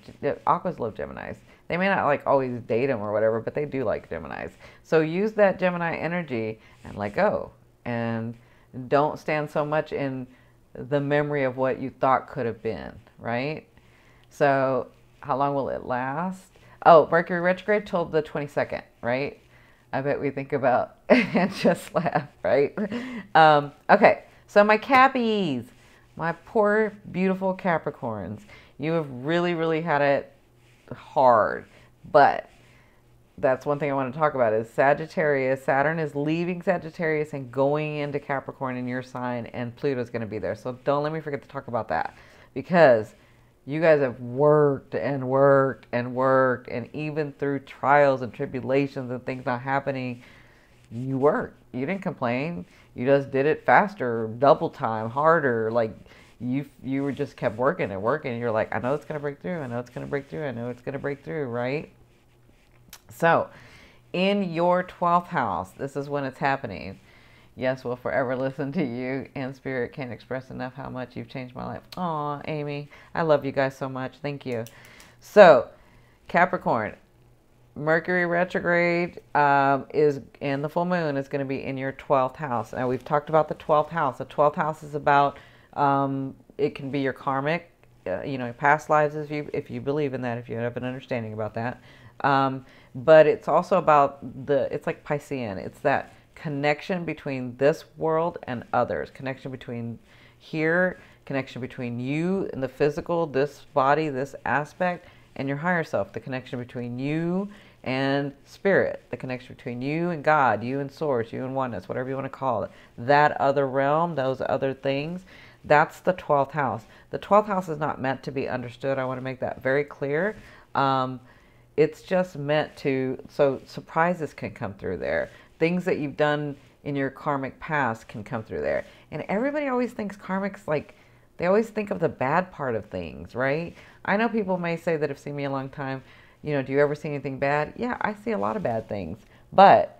Aquas love Geminis. They may not, like, always date them or whatever, but they do like Geminis. So use that Gemini energy and let go. And don't stand so much in the memory of what you thought could have been, right? So how long will it last? Oh, Mercury retrograde till the 22nd, right? I bet we think about and just laugh, right? Okay, so my Cappies, my poor, beautiful Capricorns, you have really, really had it hard, but that's one thing I want to talk about is Sagittarius. Saturn is leaving Sagittarius and going into Capricorn in your sign, and Pluto's going to be there. So don't let me forget to talk about that, because you guys have worked and worked and worked, and even through trials and tribulations and things not happening, you worked. You didn't complain. You just did it faster, double time, harder. Like, you were just kept working and working, and you're like, I know it's going to break through. I know it's going to break through. I know it's going to break through, right? So, in your 12th house, this is when it's happening. Yes, we'll forever listen to you, and Spirit can't express enough how much you've changed my life. Aw, Amy, I love you guys so much. Thank you. So, Capricorn, Mercury retrograde is, and the full moon is going to be in your 12th house. Now, we've talked about the 12th house. The 12th house is about, it can be your karmic you know, past lives, if you believe in that, if you have an understanding about that. But it's also about it's like Piscean. It's that connection between this world and others, connection between here, connection between you and the physical, this body, this aspect, and your higher self, the connection between you and spirit, the connection between you and God, you and source, you and oneness, whatever you want to call it. That other realm, those other things, that's the 12th house. The 12th house is not meant to be understood. I want to make that very clear. It's just meant to, so surprises can come through there. Things that you've done in your karmic past can come through there. And everybody always thinks karmic's like, they always think of the bad part of things, right? I know people may say that have seen me a long time, you know, do you ever see anything bad? Yeah, I see a lot of bad things. But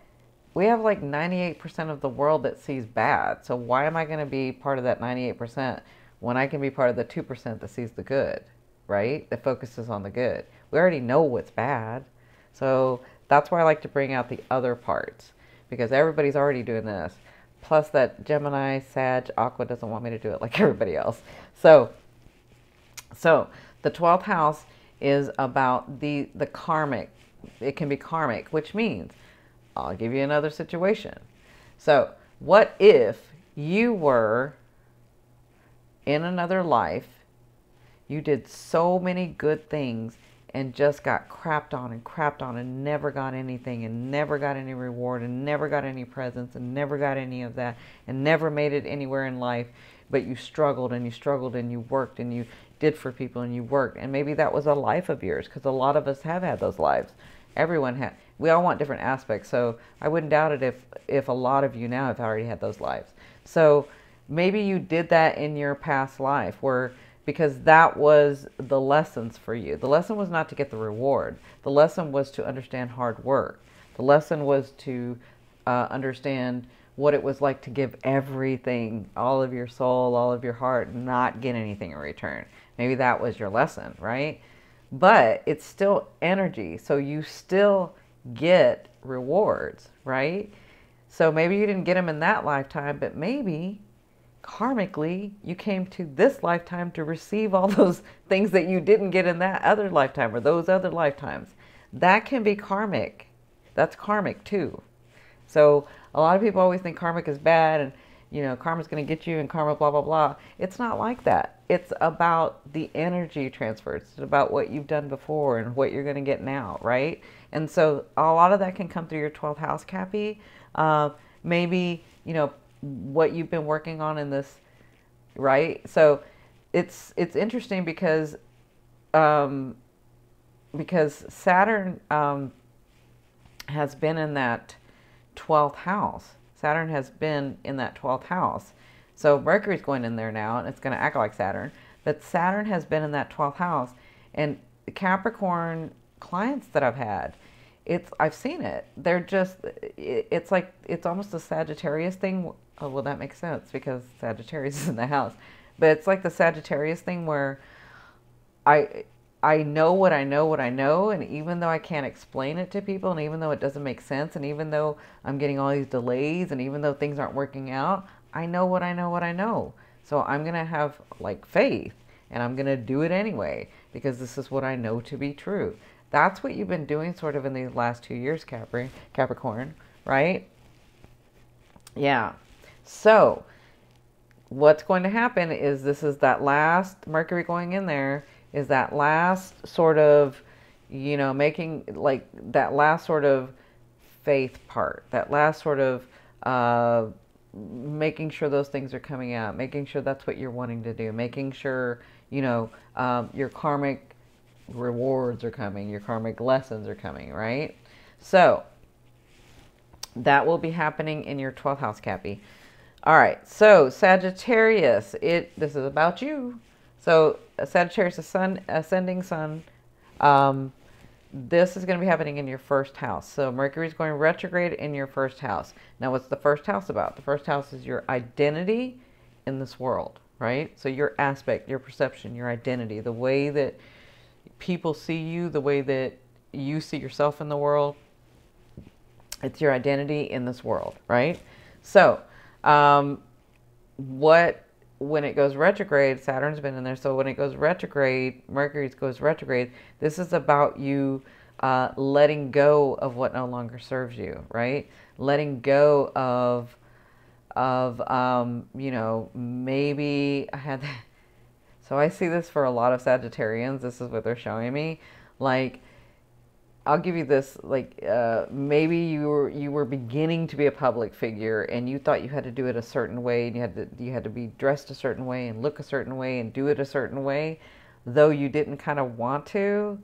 we have like 98% of the world that sees bad. So why am I going to be part of that 98% when I can be part of the 2% that sees the good, right? That focuses on the good. We already know what's bad. So that's why I like to bring out the other parts, because everybody's already doing this. Plus that Gemini, Sag, Aqua doesn't want me to do it like everybody else. So the 12th house is about the karmic. It can be karmic, which means, I'll give you another situation. So what if you were in another life, you did so many good things and just got crapped on and never got anything and never got any reward and never got any presents and never got any of that and never made it anywhere in life, but you struggled and you struggled and you worked and you did for people and you worked, and maybe that was a life of yours, because a lot of us have had those lives. Everyone had. We all want different aspects, so I wouldn't doubt it if a lot of you now have already had those lives. So maybe you did that in your past life, because that was the lessons for you. The lesson was not to get the reward. The lesson was to understand hard work. The lesson was to understand what it was like to give everything, all of your soul, all of your heart, not get anything in return. Maybe that was your lesson, right? But it's still energy, so you still get rewards, right? So maybe you didn't get them in that lifetime, but maybe karmically you came to this lifetime to receive all those things that you didn't get in that other lifetime or those other lifetimes. That can be karmic. That's karmic too. So a lot of people always think karmic is bad and, you know, karma's going to get you and karma blah blah blah. It's not like that. It's about the energy transfer. It's about what you've done before and what you're going to get now, right? And so a lot of that can come through your 12th house, Cappy. Maybe, you know, what you've been working on in this, right? So it's interesting because Saturn has been in that 12th house. Saturn has been in that 12th house. So Mercury's going in there now, and it's going to act like Saturn. But Saturn has been in that 12th house. And Capricorn clients that I've had, I've seen it. They're just, it's like, it's almost a Sagittarius thing. Oh, well, that makes sense because Sagittarius is in the house. But it's like the Sagittarius thing where I know what I know, and even though I can't explain it to people, and even though it doesn't make sense, and even though I'm getting all these delays, and even though things aren't working out, I know what I know. So I'm going to have like faith, and I'm going to do it anyway, because this is what I know to be true. That's what you've been doing sort of in these last 2 years, Capricorn, right? Yeah. So what's going to happen is this is that last Mercury going in there, is that last sort of, you know, making like that last sort of faith part, that last sort of making sure those things are coming out, making sure that's what you're wanting to do, making sure, you know, your karmic rewards are coming, your karmic lessons are coming, right? So that will be happening in your 12th house, Cappy. All right, so Sagittarius, this is about you. So Sagittarius, ascending sun, this is going to be happening in your first house. So Mercury is going retrograde in your first house. Now, what's the first house about? The first house is your identity in this world, right? So your aspect, your perception, your identity, the way that people see you, the way that you see yourself in the world. It's your identity in this world, right? So what when it goes retrograde, Saturn's been in there. So when it goes retrograde, Mercury goes retrograde. This is about you letting go of what no longer serves you, right? Letting go of you know, maybe I had. So I see this for a lot of Sagittarians. This is what they're showing me. Like, I'll give you this, like, maybe you were beginning to be a public figure and you thought you had to do it a certain way, and you had to be dressed a certain way and look a certain way and do it a certain way, though you didn't kind of want to,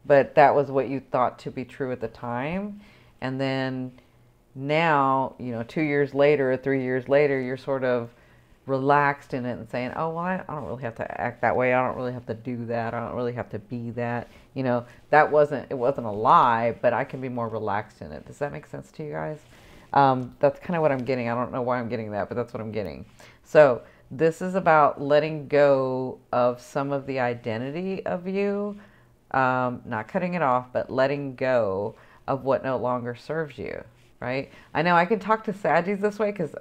but that was what you thought to be true at the time. And then now, you know, 2 years later or 3 years later, you're sort of relaxed in it and saying, oh, well, I don't really have to act that way. I don't really have to do that. I don't really have to be that. You know, it wasn't a lie, but I can be more relaxed in it. Does that make sense to you guys? That's kind of what I'm getting. I don't know why I'm getting that, but that's what I'm getting. So this is about letting go of some of the identity of you, not cutting it off, but letting go of what no longer serves you, right? I know I can talk to Saggies this way because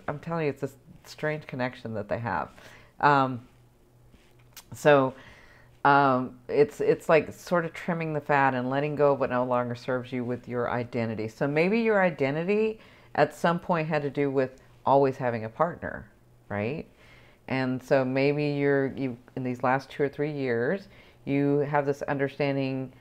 I'm telling you, it's this strange connection that they have. It's like sort of trimming the fat and letting go of what no longer serves you with your identity. So maybe your identity at some point had to do with always having a partner, right? And so maybe you in these last 2 or 3 years, you have this understanding,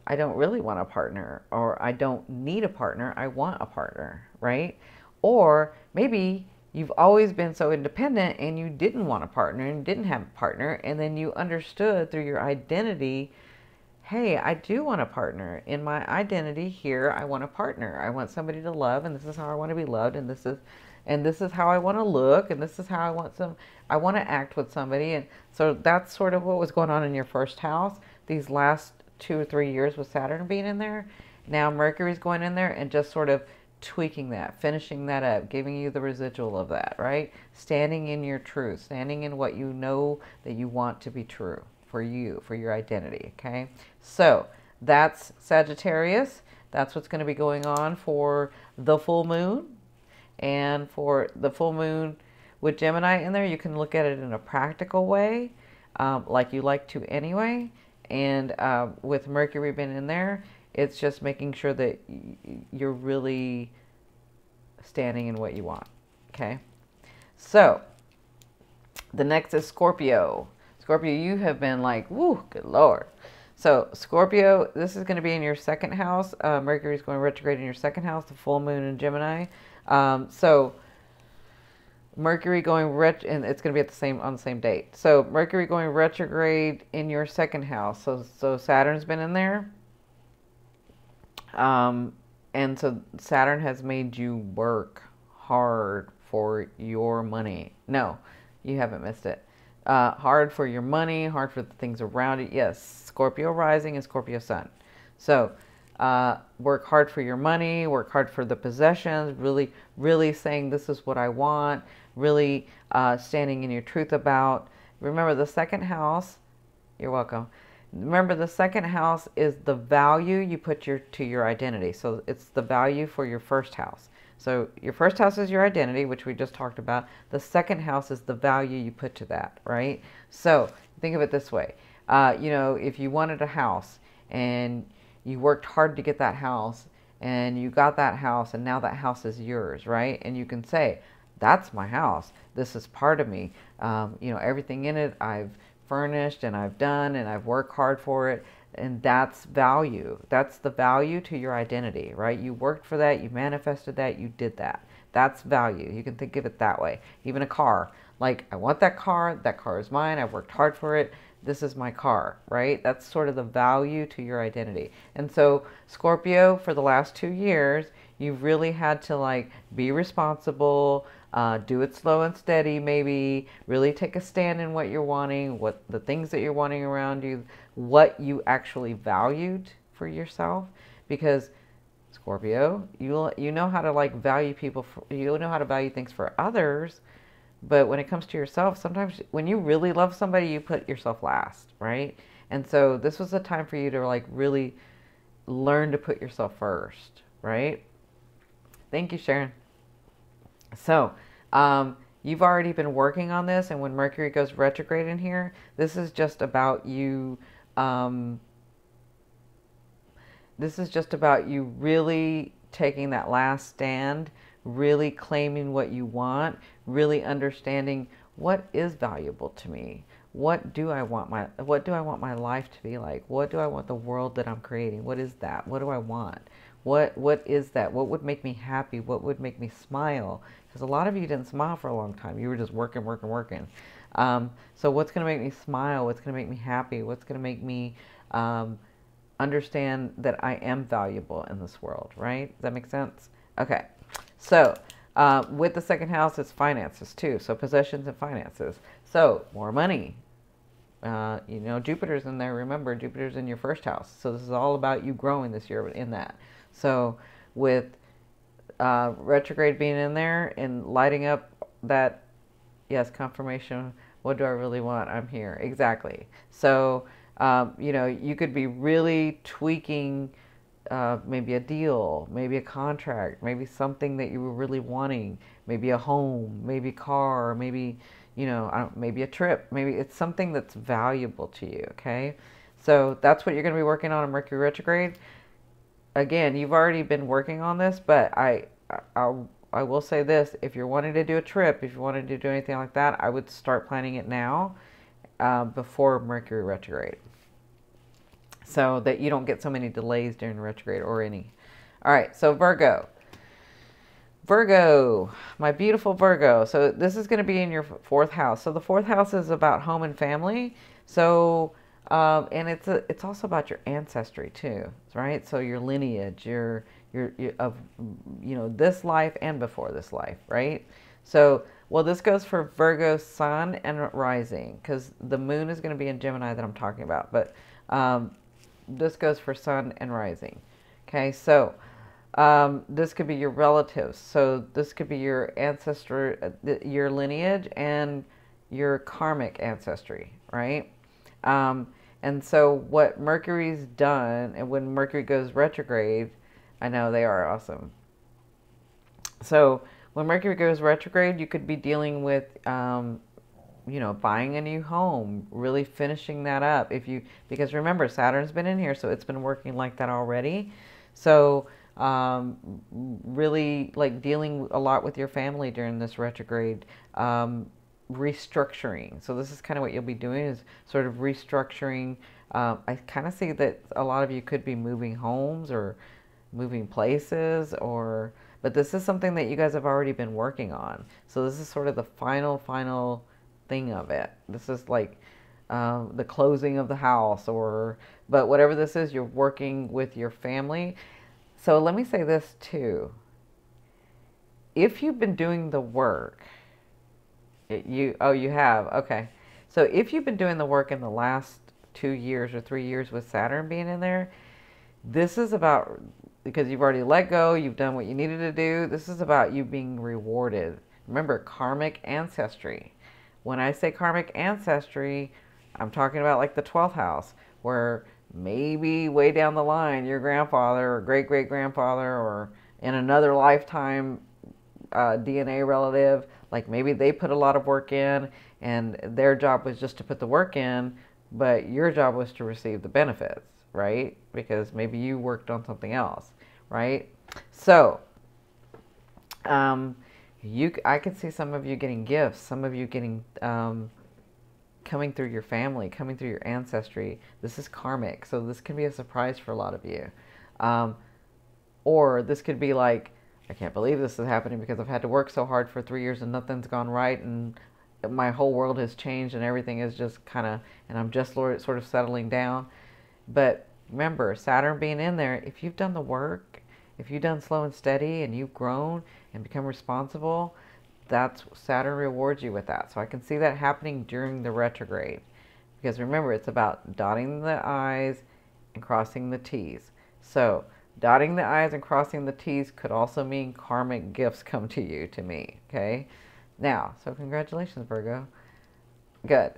I don't really want a partner, or I don't need a partner, I want a partner, right? Or maybe you've always been so independent and you didn't want a partner and didn't have a partner, and then you understood through your identity, hey, I do want a partner. In my identity here, I want a partner. I want somebody to love, and this is how I want to be loved, and this is how I want to look, and this is how I want to act with somebody. And so that's sort of what was going on in your first house these last 2 or 3 years with Saturn being in there. Now Mercury's going in there and just sort of tweaking that, finishing that up, giving you the residual of that, right? Standing in your truth, standing in what you know that you want to be true for you, for your identity, okay? So that's Sagittarius. That's what's going to be going on for the full moon. And for the full moon with Gemini in there, you can look at it in a practical way, like you like to anyway. And with Mercury being in there, it's just making sure that you're really standing in what you want, okay? So, the next is Scorpio. Scorpio, you have been like, woo, good Lord. So, Scorpio, this is going to be in your second house. Mercury is going retrograde in your second house, the full moon in Gemini. So, Mercury going and it's going to be on the same date. So, Mercury going retrograde in your second house. So Saturn's been in there. And so Saturn has made you work hard for your money. No, you haven't missed it. Hard for your money, hard for the things around it. Yes, Scorpio rising and Scorpio sun. So work hard for your money, work hard for the possessions, really, really saying this is what I want, really standing in your truth about. Remember the second house, you're welcome. Remember, the second house is the value you put to your identity. So it's the value for your first house. So your first house is your identity, which we just talked about. The second house is the value you put to that, right? So think of it this way. You know, if you wanted a house and you worked hard to get that house and you got that house and now that house is yours, right? And you can say, that's my house. This is part of me. You know, everything in it I've furnished and I've done and I've worked hard for it, and that's value. That's the value to your identity, right? You worked for that, you manifested that, you did that. That's value. You can think of it that way. Even a car, like I want that car is mine, I've worked hard for it, this is my car, right? That's sort of the value to your identity. And so Scorpio, for the last 2 years, you've really had to like be responsible, do it slow and steady, maybe really take a stand in what you're wanting, what the things that you're wanting around you, what you actually valued for yourself. Because Scorpio, you know how to like value people, you know how to value things for others, but when it comes to yourself, sometimes when you really love somebody, you put yourself last, right? And so this was a time for you to like really learn to put yourself first, right? Thank you, Sharon. So, you've already been working on this, and when Mercury goes retrograde in here, this is just about you. This is just about you really taking that last stand, really claiming what you want, really understanding what is valuable to me. What do I want my life to be like? What do I want the world that I'm creating? What is that? What do I want? What is that? What would make me happy? What would make me smile? Because a lot of you didn't smile for a long time. You were just working, working, working. So what's going to make me smile? What's going to make me happy? What's going to make me understand that I am valuable in this world, right? Does that make sense? Okay. So with the second house, it's finances too. So possessions and finances. So more money. You know, Jupiter's in there. Remember, Jupiter's in your first house. So this is all about you growing this year in that. So with retrograde being in there and lighting up that, yes, confirmation. What do I really want? I'm here. Exactly. So, you know, you could be really tweaking maybe a deal, maybe a contract, maybe something that you were really wanting, maybe a home, maybe a car, maybe, you know, maybe a trip, maybe it's something that's valuable to you, okay? So that's what you're going to be working on in Mercury retrograde. Again, you've already been working on this, but I will say this, if you're wanting to do a trip, if you wanted to do anything like that, I would start planning it now before Mercury retrograde, so that you don't get so many delays during the retrograde or any. All right, so Virgo. Virgo, my beautiful Virgo. So this is going to be in your fourth house. So the fourth house is about home and family. So, and it's also about your ancestry too, right? So your lineage, your of, you know, this life and before this life, right? So, well, this goes for Virgo sun and rising, because the moon is going to be in Gemini that I'm talking about, but this goes for sun and rising. Okay, so this could be your relatives. So this could be your ancestor, your lineage, and your karmic ancestry, right? And so what Mercury's done, and when Mercury goes retrograde, I know they are awesome. So when Mercury goes retrograde, you could be dealing with, you know, buying a new home, really finishing that up. Because remember, Saturn's been in here, so it's been working like that already. So really like dealing a lot with your family during this retrograde, restructuring. So this is kind of what you'll be doing, is sort of restructuring. I kind of see that a lot of you could be moving homes or moving places, but this is something that you guys have already been working on. So this is sort of the final thing of it. This is like the closing of the house, but whatever this is, you're working with your family. So let me say this too. If you've been doing the work, you have, okay. So if you've been doing the work in the last 2 years or 3 years with Saturn being in there, this is about, because you've already let go, you've done what you needed to do, this is about you being rewarded. Remember, karmic ancestry. When I say karmic ancestry, I'm talking about like the 12th house, where maybe way down the line, your grandfather or great-great-grandfather, or in another lifetime DNA relative, like maybe they put a lot of work in and their job was just to put the work in, but your job was to receive the benefits, right? Because maybe you worked on something else, right? So, I could see some of you getting gifts, some of you getting, coming through your family, coming through your ancestry. This is karmic, so this can be a surprise for a lot of you. Or this could be like, I can't believe this is happening because I've had to work so hard for 3 years and nothing's gone right, and my whole world has changed and everything is just kind of, and I'm just sort of settling down. But remember, Saturn being in there, if you've done the work, if you've done slow and steady and you've grown and become responsible, that's, Saturn rewards you with that. So I can see that happening during the retrograde. Because remember, it's about dotting the I's and crossing the T's. So dotting the I's and crossing the T's could also mean karmic gifts come to you, to me, okay? Now, so congratulations, Virgo. Good.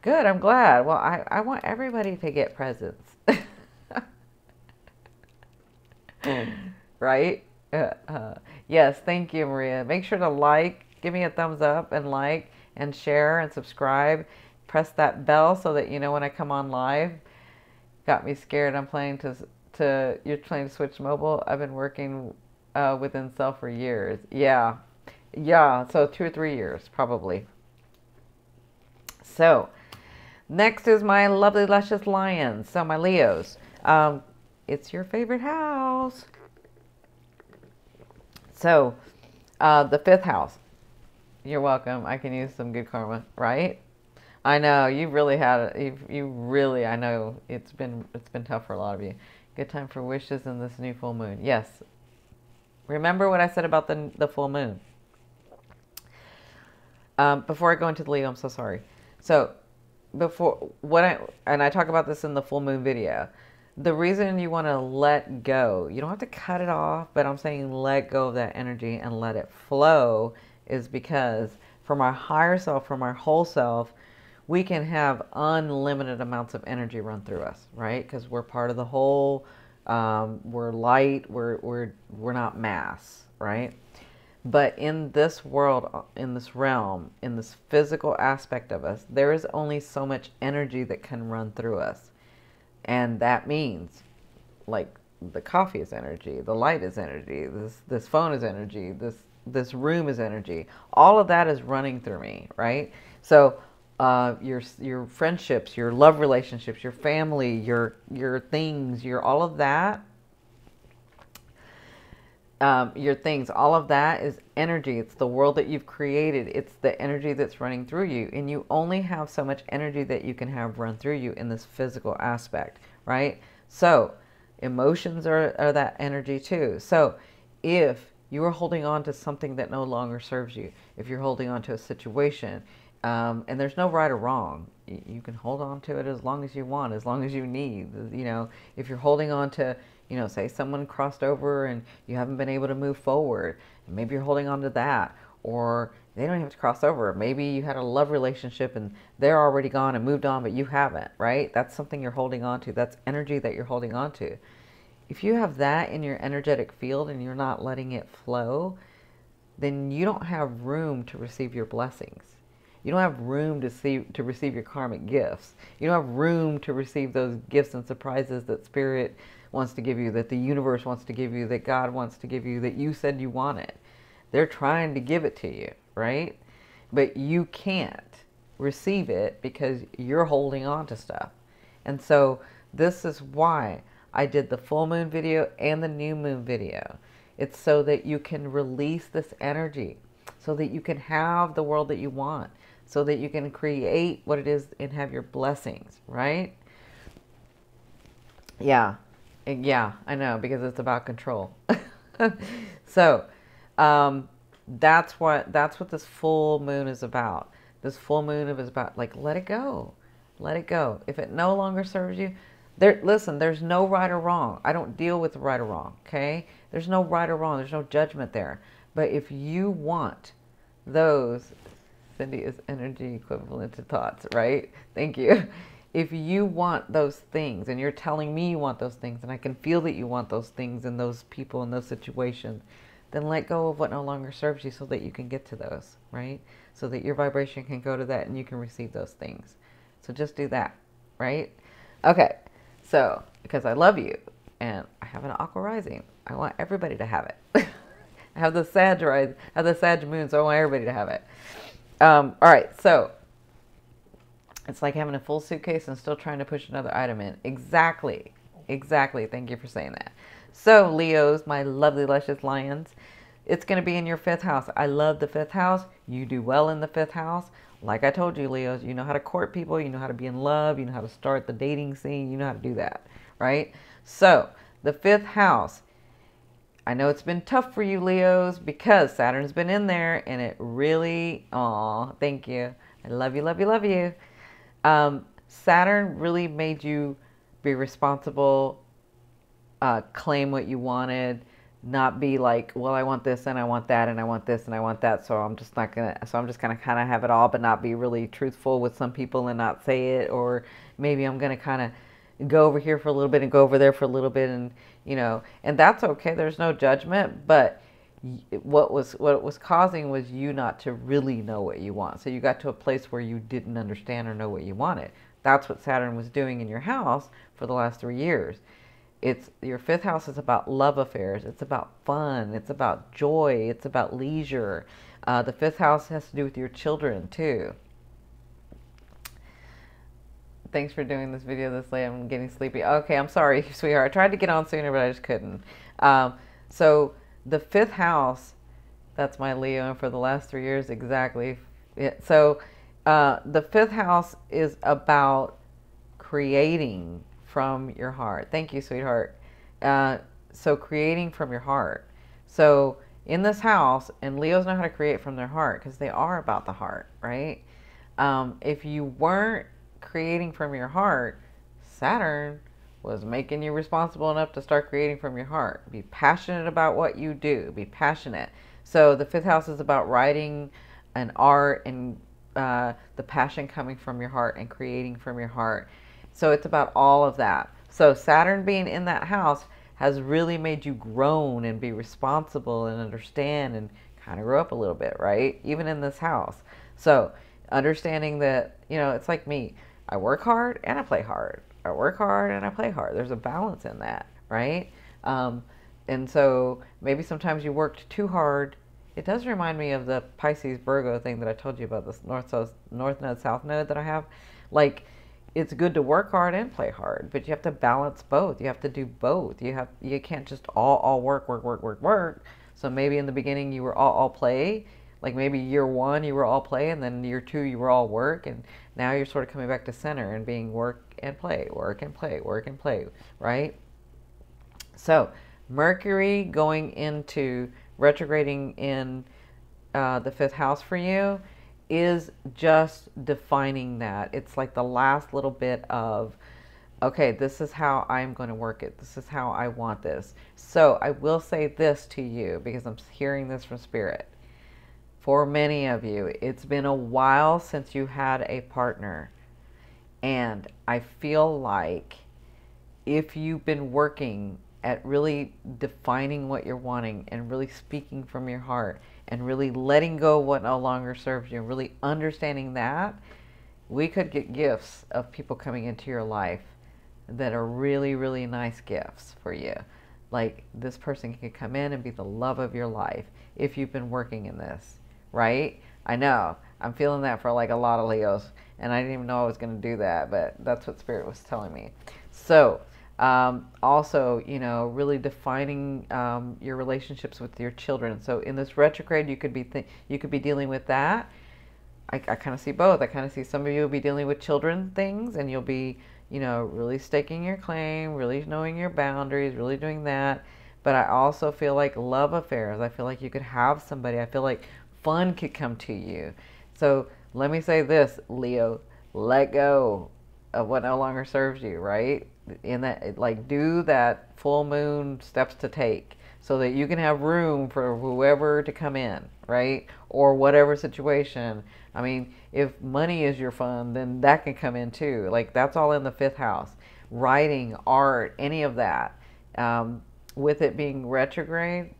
Good, I'm glad. Well, I want everybody to get presents. Right? Yes, thank you, Maria. Make sure to like give me a thumbs up and like and share and subscribe. Press that bell so that you know when I come on live. Got me scared. I'm playing you're playing Switch Mobile. I've been working within self for years. Yeah. Yeah, so 2 or 3 years probably. So next is my lovely luscious lions. So my Leos. It's your favorite house. So the 5th house. You're welcome. I can use some good karma, right? I know you really had it. You really. I know it's been tough for a lot of you. Good time for wishes in this new full moon. Yes. Remember what I said about the full moon. Before I go into the Leo, I'm so sorry. So I talk about this in the full moon video. The reason you want to let go, you don't have to cut it off, but I'm saying let go of that energy and let it flow, is because from our higher self, from our whole self, we can have unlimited amounts of energy run through us, right? Because we're part of the whole. We're light. We're not mass, right? But in this world, in this realm, in this physical aspect of us, there is only so much energy that can run through us. And that means, like, the coffee is energy, the light is energy, this phone is energy, this room is energy. All of that is running through me, right? So your friendships, your love relationships, your family, your things, all of that, your things, all of that is energy. It's the world that you've created. It's the energy that's running through you. And you only have so much energy that you can have run through you in this physical aspect, right? So emotions are that energy too. So if you are holding on to something that no longer serves you, if you're holding on to a situation, and there's no right or wrong, you can hold on to it as long as you want, as long as you need. You know, if you're holding on to, you know, say someone crossed over and you haven't been able to move forward, and maybe you're holding on to that, or they don't have to cross over. Maybe you had a love relationship and they're already gone and moved on, but you haven't, right? That's something you're holding on to. That's energy that you're holding on to. If you have that in your energetic field and you're not letting it flow, then you don't have room to receive your blessings. You don't have room to receive your karmic gifts. You don't have room to receive those gifts and surprises that Spirit wants to give you, that the universe wants to give you, that God wants to give you, that you said you wanted. They're trying to give it to you, right? But you can't receive it because you're holding on to stuff. And so this is why I did the full moon video and the new moon video. It's so that you can release this energy, so that you can have the world that you want, so that you can create what it is and have your blessings, right? Yeah. Yeah, I know, because it's about control. So, that's what this full moon is about. This full moon is about, like, let it go. Let it go. If it no longer serves you, listen, there's no right or wrong. I don't deal with right or wrong, okay? There's no right or wrong. There's no judgment there. But if you want those, Cindy is energy equivalent to thoughts, right? Thank you. If you want those things and you're telling me you want those things and I can feel that you want those things and those people and those situations, then let go of what no longer serves you so that you can get to those, right? So that your vibration can go to that and you can receive those things. So just do that, right? Okay, so because I love you and I have an Aqua rising, I want everybody to have it. I have the Sag rise, I have the Sag moon, so I want everybody to have it. All right, so it's like having a full suitcase and still trying to push another item in. Exactly. Exactly. Thank you for saying that. So, Leos, my lovely, luscious lions, it's going to be in your 5th house. I love the 5th house. You do well in the 5th house. Like I told you, Leos, you know how to court people. You know how to be in love. You know how to start the dating scene. You know how to do that, right? So, the 5th house. I know it's been tough for you, Leos, because Saturn's been in there and it really, aw, thank you. I love you, love you, love you. Saturn really made you be responsible, claim what you wanted, not be like, well, I want this and I want that and I want this and I want that, so I'm just gonna kind of have it all, but not be really truthful with some people and not say it, or maybe I'm gonna kind of go over here for a little bit and go over there for a little bit, and you know, and that's okay. There's no judgment, but what it was causing was you not to really know what you want. So you got to a place where you didn't understand or know what you wanted. That's what Saturn was doing in your house for the last 3 years. It's your fifth house is about love affairs. It's about fun. It's about joy. It's about leisure. The fifth house has to do with your children too. Thanks for doing this video this late. I'm getting sleepy. Okay, I'm sorry, sweetheart. I tried to get on sooner, but I just couldn't. So the fifth house, that's my Leo, and for the last 3 years, exactly. So the fifth house is about creating from your heart. Thank you, sweetheart. So creating from your heart. So in this house, and Leos know how to create from their heart because they are about the heart, right? If you weren't creating from your heart, Saturn was making you responsible enough to start creating from your heart. Be passionate about what you do. Be passionate. So the fifth house is about writing and art and the passion coming from your heart and creating from your heart. So it's about all of that. So Saturn being in that house has really made you grown and be responsible and understand and kind of grow up a little bit, right? Even in this house. So understanding that, you know, it's like me. I work hard and I play hard. I work hard and I play hard. There's a balance in that, right? And so maybe sometimes you worked too hard. It does remind me of the Pisces Virgo thing that I told you about, this north node, south node that I have. Like, it's good to work hard and play hard, but you have to balance both. You have to do both. You can't just all work. So maybe in the beginning you were all play. Like maybe year 1 you were all play, and then year 2 you were all work, and now you're sort of coming back to center and being work and play, work and play, work and play, right? So Mercury going into retrograding in the fifth house for you is just defining that. It's like the last little bit of, okay, this is how I'm going to work it. This is how I want this. So I will say this to you because I'm hearing this from Spirit. For many of you, it's been a while since you had a partner. And I feel like if you've been working at really defining what you're wanting and really speaking from your heart and really letting go of what no longer serves you and really understanding that, we could get gifts of people coming into your life that are really, really nice gifts for you. Like this person could come in and be the love of your life if you've been working in this, right? I know. I'm feeling that for like a lot of Leos, and I didn't even know I was going to do that, but that's what Spirit was telling me. So also, you know, really defining your relationships with your children. So in this retrograde, you could be dealing with that. I kind of see both. I kind of see some of you will be dealing with children things, and you'll be, you know, really staking your claim, really knowing your boundaries, really doing that. But I also feel like love affairs. I feel like you could have somebody. I feel like fun could come to you. So let me say this, Leo, let go of what no longer serves you, right? In that, like, do that full moon steps to take so that you can have room for whoever to come in, right? Or whatever situation. I mean, if money is your fun, then that can come in too. Like, that's all in the fifth house. Writing, art, any of that. With it being retrograde.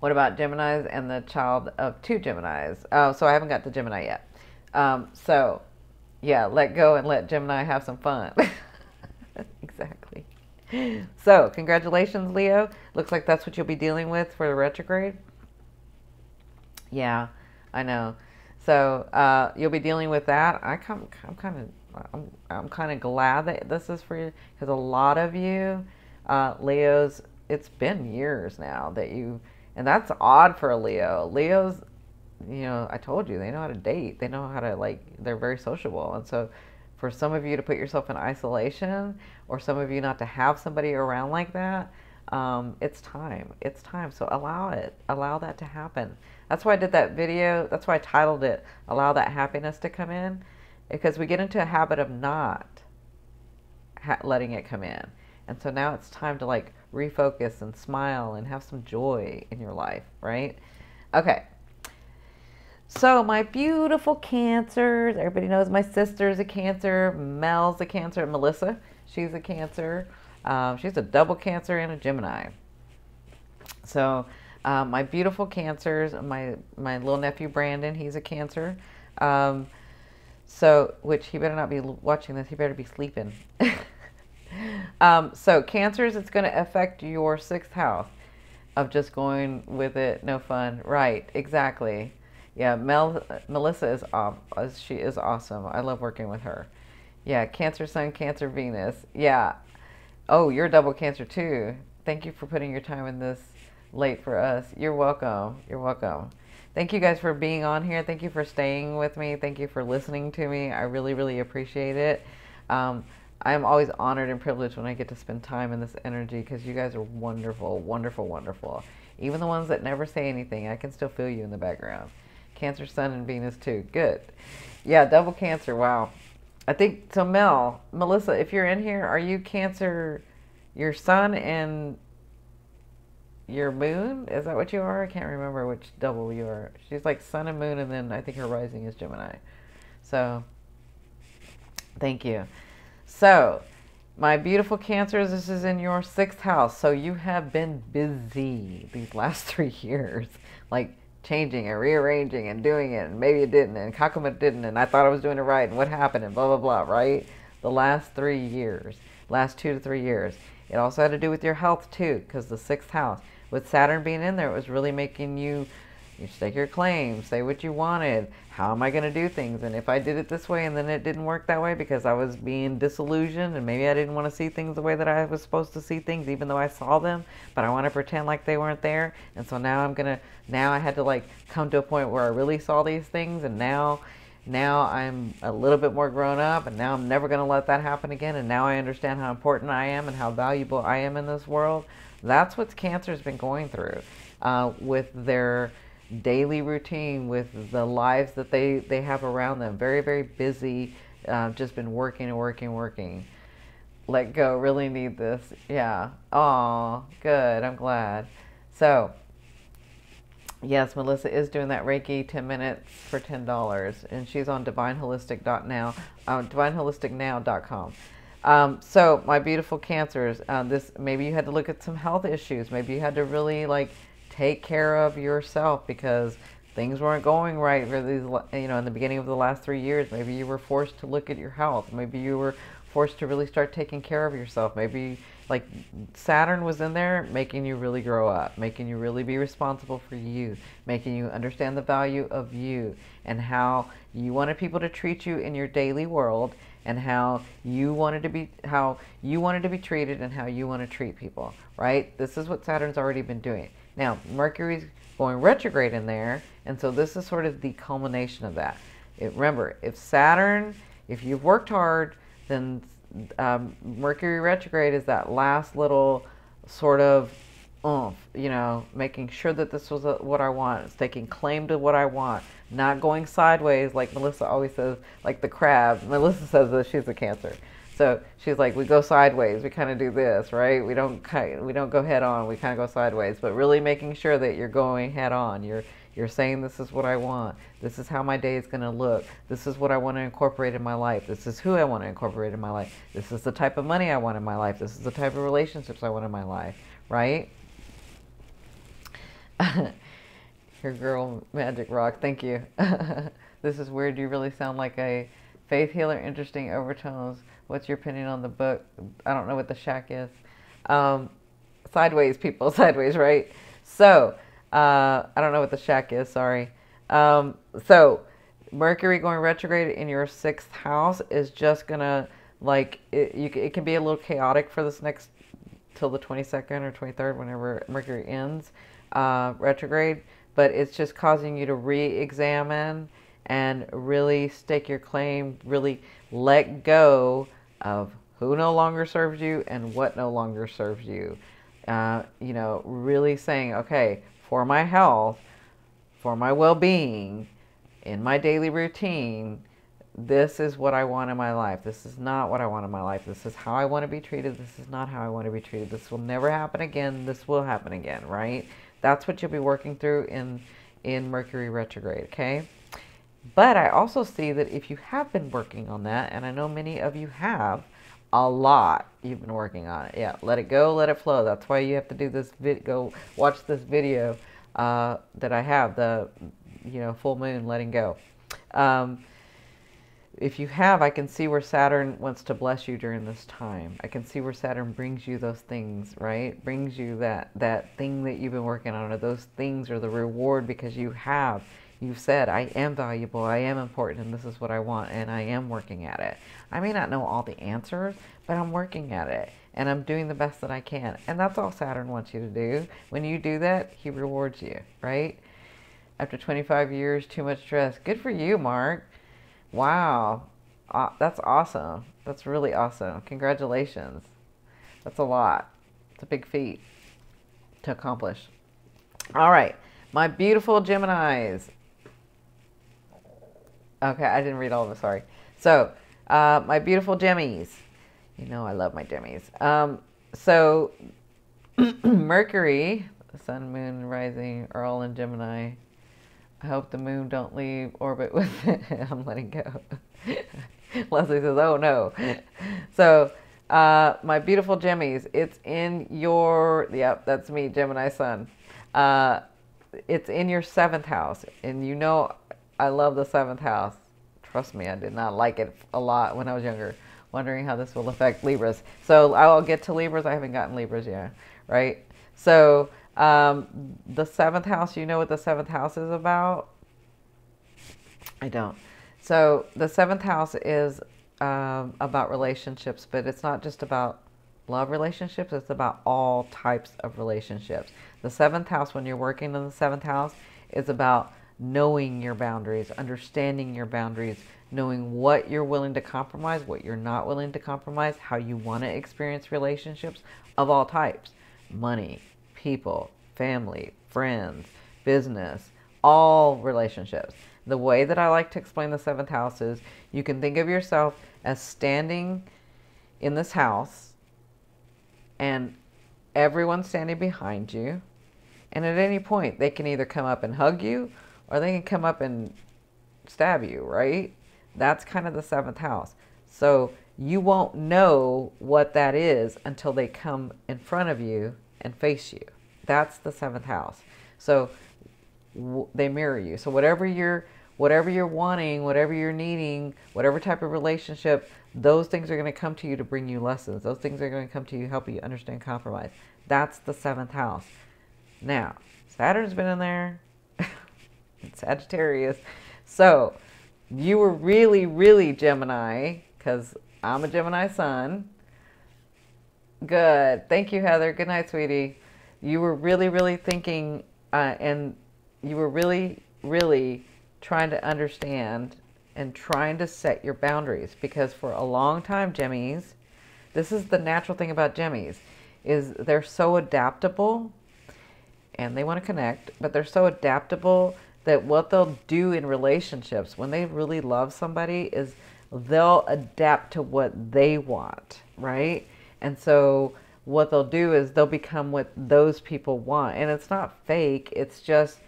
What about Geminis and the child of 2 Geminis? Oh, so I haven't got to Gemini yet. So, yeah, let go and let Gemini have some fun. Exactly. So, congratulations, Leo. Looks like that's what you'll be dealing with for the retrograde. Yeah, I know. So, you'll be dealing with that. I'm kind of glad that this is for you, because a lot of you, Leos, it's been years now that you, and that's odd for a Leo. Leos, you know, I told you, they know how to date. They know how to, like, they're very sociable. And so for some of you to put yourself in isolation, or some of you not to have somebody around like that, it's time. It's time. So allow it. Allow that to happen. That's why I did that video. That's why I titled it, Allow That Happiness to Come In. Because we get into a habit of not letting it come in. And so now it's time to, like, refocus and smile and have some joy in your life, right? Okay. So my beautiful Cancers, everybody knows my sister's a Cancer, Mel's a Cancer, Melissa, she's a Cancer. She's a double Cancer and a Gemini. So my beautiful Cancers, my little nephew Brandon, he's a Cancer. Um, so, which he better not be watching this. He better be sleeping. So Cancers, it's going to affect your sixth house of just going with it, no fun. Right, exactly. Yeah, Melissa is off. She is awesome. I love working with her. Yeah, Cancer Sun, Cancer Venus. Yeah. Oh, you're double Cancer too. Thank you for putting your time in this late for us. You're welcome. You're welcome. Thank you guys for being on here. Thank you for staying with me. Thank you for listening to me. I really, really appreciate it. I'm always honored and privileged when I get to spend time in this energy because you guys are wonderful, wonderful, wonderful. Even the ones that never say anything, I can still feel you in the background. Cancer, Sun, and Venus too. Good. Yeah, double Cancer. Wow. I think, so Melissa, if you're in here, are you Cancer, your Sun and your Moon? Is that what you are? I can't remember which double you are. She's like Sun and Moon, and then I think her rising is Gemini. So, thank you. So, my beautiful Cancers, this is in your sixth house. So you have been busy these last 3 years, like changing and rearranging and doing it, and maybe it didn't, and how come it didn't, and I thought I was doing it right, and what happened, and blah, blah, blah, right? The last 3 years, last 2 to 3 years. It also had to do with your health too, because the sixth house, with Saturn being in there, it was really making you stake your claim, say what you wanted, how am I going to do things, and if I did it this way and then it didn't work that way because I was being disillusioned and maybe I didn't want to see things the way that I was supposed to see things even though I saw them, but I want to pretend like they weren't there, and so now I had to like come to a point where I really saw these things, and now I'm a little bit more grown up, and now I'm never going to let that happen again, and now I understand how important I am and how valuable I am in this world. That's what Cancer's been going through with their daily routine, with the lives that they have around them. Very, very busy, just been working and working and working. Let go, really need this. Yeah. Oh, good. I'm glad. So, yes, Melissa is doing that Reiki 10 minutes for $10, and she's on divineholistic.now, divineholisticnow.com. So my beautiful Cancers, this, maybe you had to look at some health issues. Maybe you had to really like take care of yourself because things weren't going right for these, in the beginning of the last 3 years. Maybe you were forced to look at your health. Maybe you were forced to really start taking care of yourself. Maybe like Saturn was in there making you really grow up, making you really be responsible for you, making you understand the value of you and how you wanted people to treat you in your daily world, and how you wanted to be treated, and how you want to treat people, right? This is what Saturn's already been doing. Now, Mercury's going retrograde in there, and so this is sort of the culmination of that. Remember, if you've worked hard, then Mercury retrograde is that last little sort of making sure that this was what I want. It's taking claim to what I want, not going sideways like Melissa always says, like the crab. Melissa says that she's a Cancer. So she's like, we go sideways. We kind of do this, right? We don't go head on. We kind of go sideways. But really making sure that you're going head on. You're saying, this is what I want. This is how my day is going to look. This is what I want to incorporate in my life. This is who I want to incorporate in my life. This is the type of money I want in my life. This is the type of relationships I want in my life, right? Your girl, Magic Rock, thank you. This is weird. You really sound like a faith healer. Interesting overtones. What's your opinion on the book? I don't know what the shack is. Sideways, people. Sideways, right? So, I don't know what the shack is. Sorry. So, Mercury going retrograde in your sixth house is just going to, like, it can be a little chaotic for this next, till the 22nd or 23rd, whenever Mercury ends retrograde. But it's just causing you to re-examine and really stake your claim, really let go of who no longer serves you and what no longer serves you. Really saying, okay, for my health, for my well-being, in my daily routine, this is what I want in my life. This is not what I want in my life. This is how I want to be treated. This is not how I want to be treated. This will never happen again. This will happen again, right? That's what you'll be working through in Mercury retrograde, okay? But I also see that if you have been working on that, and I know many of you have, a lot. You've been working on it. Yeah, let it go, let it flow. That's why you have to do this go watch this video that I have, the full moon letting go. If you have, I can see where Saturn wants to bless you during this time. I can see where Saturn brings you those things, right? Brings you that thing that you've been working on, or those things, or the reward, because you've said, I am valuable, I am important, and this is what I want, and I am working at it. I may not know all the answers, but I'm working at it, and I'm doing the best that I can. And that's all Saturn wants you to do. When you do that, he rewards you, right? After 25 years, too much stress. Good for you, Mark. Wow. That's awesome. That's really awesome. Congratulations. That's a lot. It's a big feat to accomplish. All right. My beautiful Geminis. Okay, I didn't read all of it, sorry. So, my beautiful Gemmies. You know I love my Gemmies. So, Mercury, the sun, moon, rising are all in Gemini. I hope the moon don't leave orbit with it. I'm letting go. Leslie says, oh no. So, my beautiful Gemmies, it's in your, yep, that's me, Gemini sun. It's in your 7th house. And you know I love the 7th house. Trust me, I did not like it a lot when I was younger. Wondering how this will affect Libras. So I'll get to Libras. I haven't gotten Libras yet, right? So the 7th house, you know what the 7th house is about? I don't. So the 7th house is about relationships, but it's not just about love relationships. It's about all types of relationships. The 7th house, when you're working in the 7th house, is about knowing your boundaries, understanding your boundaries, knowing what you're willing to compromise, what you're not willing to compromise, how you want to experience relationships of all types. Money, people, family, friends, business, all relationships. The way that I like to explain the 7th house is you can think of yourself as standing in this house and everyone's standing behind you. And at any point, they can either come up and hug you or they can come up and stab you, right? That's kind of the 7th house. So you won't know what that is until they come in front of you and face you. That's the 7th house. So they mirror you. So whatever you're wanting, whatever you're needing, whatever type of relationship, those things are going to come to you to bring you lessons. Those things are going to come to you, help you understand compromise. That's the 7th house. Now, Saturn's been in there. Sagittarius. So you were really, really Gemini, because I'm a Gemini sun. Good. Thank you, Heather. Good night, sweetie. You were really, really thinking, and you were really, really trying to understand and trying to set your boundaries, because for a long time, Gemmies, this is the natural thing about Gemmies, is they're so adaptable and they want to connect, but they're so adaptable that what they'll do in relationships when they really love somebody is they'll adapt to what they want, right? And so what they'll do is they'll become what those people want. And it's not fake. It's just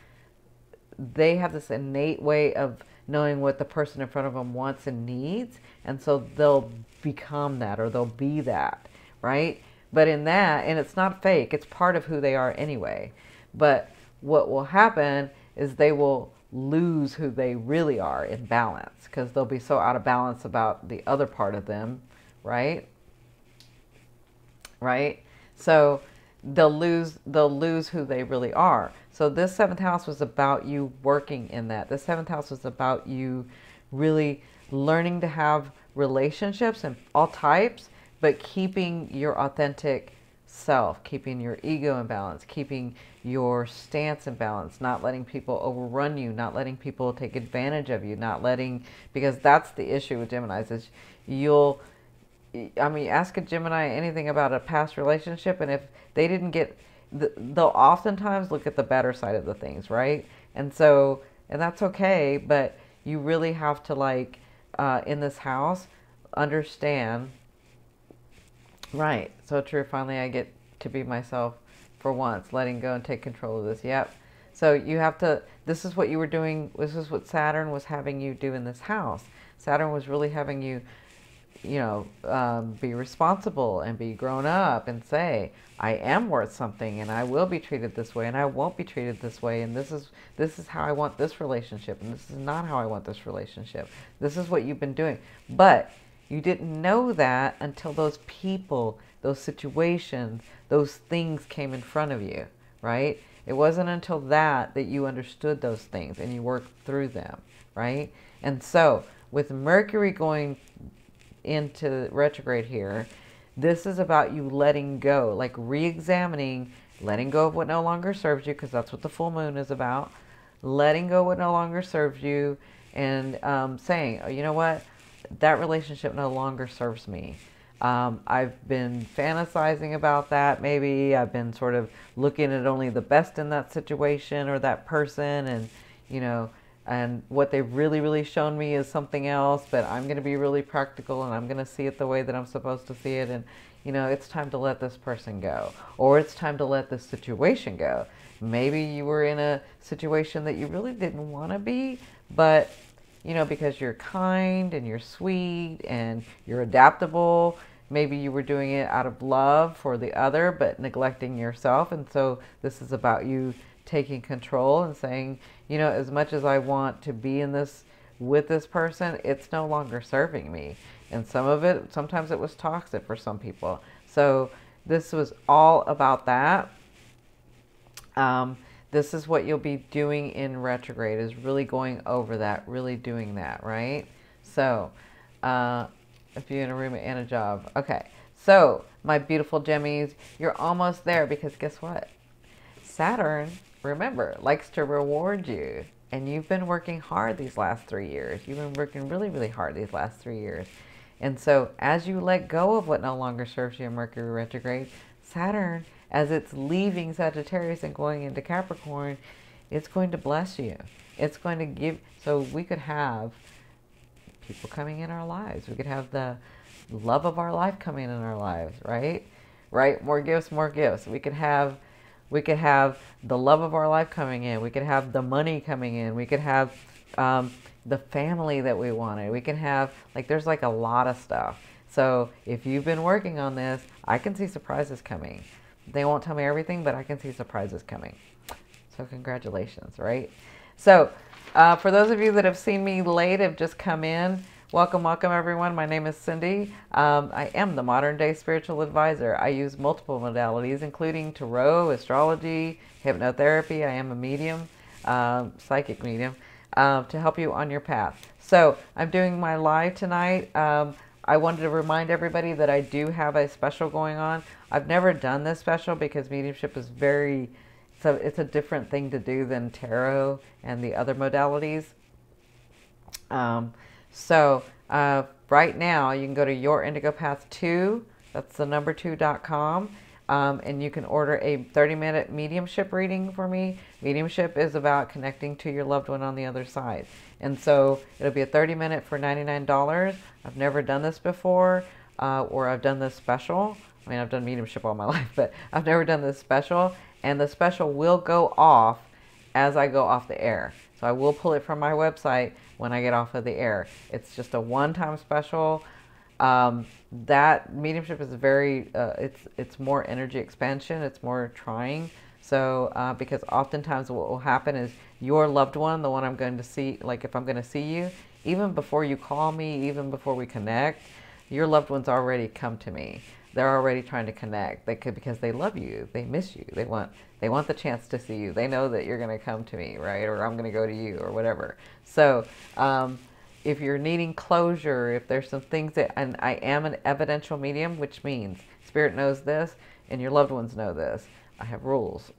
they have this innate way of knowing what the person in front of them wants and needs. And so they'll become that, or they'll be that, right? But in that, and it's not fake, it's part of who they are anyway. But what will happen is they will lose who they really are in balance, because they'll be so out of balance about the other part of them, right? Right? So they'll lose who they really are. So this 7th house was about you working in that. The 7th house was about you really learning to have relationships and all types, but keeping your authentic self, keeping your ego in balance, keeping your stance in balance, not letting people overrun you, not letting people take advantage of you, not letting, because that's the issue with Geminis is ask a Gemini anything about a past relationship, and if they didn't get, they'll oftentimes look at the better side of the things, right? And that's okay, but you really have to, in this house, understand, right, so true, finally I get to be myself for once, letting go and take control of this. Yep. So you have to, this is what you were doing, this is what Saturn was having you do in this house. Saturn was really having you be responsible and be grown up and say, I am worth something, and I will be treated this way, and I won't be treated this way, and this is how I want this relationship, and this is not how I want this relationship. This is what you've been doing. But you didn't know that until those people, those situations, those things came in front of you, right? It wasn't until that you understood those things and you worked through them, right? And so with Mercury going into retrograde here, this is about you letting go, like re-examining, letting go of what no longer serves you, because that's what the full moon is about. Letting go what no longer serves you, and saying, oh, you know what? That relationship no longer serves me. I've been fantasizing about that. Maybe I've been sort of looking at only the best in that situation or that person, and and what they've really shown me is something else, but I'm going to be really practical and I'm going to see it the way that I'm supposed to see it. And, it's time to let this person go, or it's time to let this situation go. Maybe you were in a situation that you really didn't want to be, but, because you're kind and you're sweet and you're adaptable, maybe you were doing it out of love for the other, but neglecting yourself. And so this is about you taking control and saying, as much as I want to be in this with this person, it's no longer serving me. And sometimes it was toxic for some people. So this was all about that. This is what you'll be doing in retrograde, is really going over that, really doing that, right? So if you're in a room and a job. Okay, so my beautiful Gemmies, you're almost there, because guess what? Saturn, remember, likes to reward you. And you've been working hard these last 3 years. You've been working really hard these last 3 years. And so as you let go of what no longer serves you in Mercury retrograde, Saturn, as it's leaving Sagittarius and going into Capricorn, it's going to bless you. It's going to give, so we could have people coming in our lives. We could have the love of our life coming in our lives, right? Right? More gifts, more gifts. We could have the love of our life coming in. We could have the money coming in. We could have the family that we wanted. We can have, there's a lot of stuff. So if you've been working on this, I can see surprises coming. They won't tell me everything, but I can see surprises coming. So congratulations, right? So for those of you that have seen me late, have just come in, welcome everyone. My name is Cindy. I am the modern day spiritual advisor. I use multiple modalities, including tarot, astrology, hypnotherapy. I am a medium, psychic medium, to help you on your path. So I'm doing my live tonight. I wanted to remind everybody that I do have a special going on. I've never done this special because mediumship is it's a different thing to do than tarot and the other modalities. Right now you can go to Your Indigo Path 2, that's the number 2.com, and you can order a 30-minute mediumship reading for me. Mediumship is about connecting to your loved one on the other side. And so it'll be a 30-minute for $99. I've never done this before, or I've done this special. I mean, I've done mediumship all my life, but I've never done this special. And the special will go off as I go off the air. So I will pull it from my website when I get off of the air. It's just a one-time special. That mediumship is very, it's more energy expansion. It's more trying. So, because oftentimes what will happen is your loved one, the one I'm going to see, if I'm going to see you, even before you call me, even before we connect, your loved one's already come to me. They're already trying to connect. Because they love you. They miss you. They want the chance to see you. They know that you're going to come to me, right? Or I'm going to go to you, or whatever. So, if you're needing closure, if there's some things and I am an evidential medium, which means Spirit knows this and your loved ones know this. I have rules.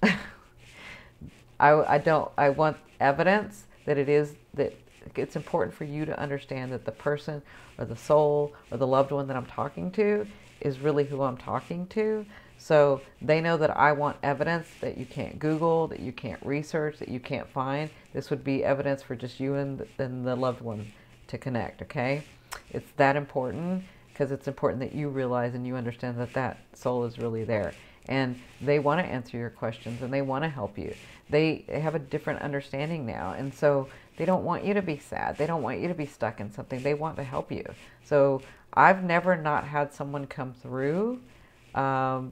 I want evidence that it's important for you to understand that the person or the soul or the loved one that I'm talking to is really who I'm talking to. So they know that I want evidence that you can't Google, that you can't research, that you can't find. This would be evidence for just you and the loved one to connect, okay? It's that important, because it's important that you realize and you understand that soul is really there. And they want to answer your questions and they want to help you. They have a different understanding now. And so they don't want you to be sad. They don't want you to be stuck in something. They want to help you. So I've never not had someone come through. But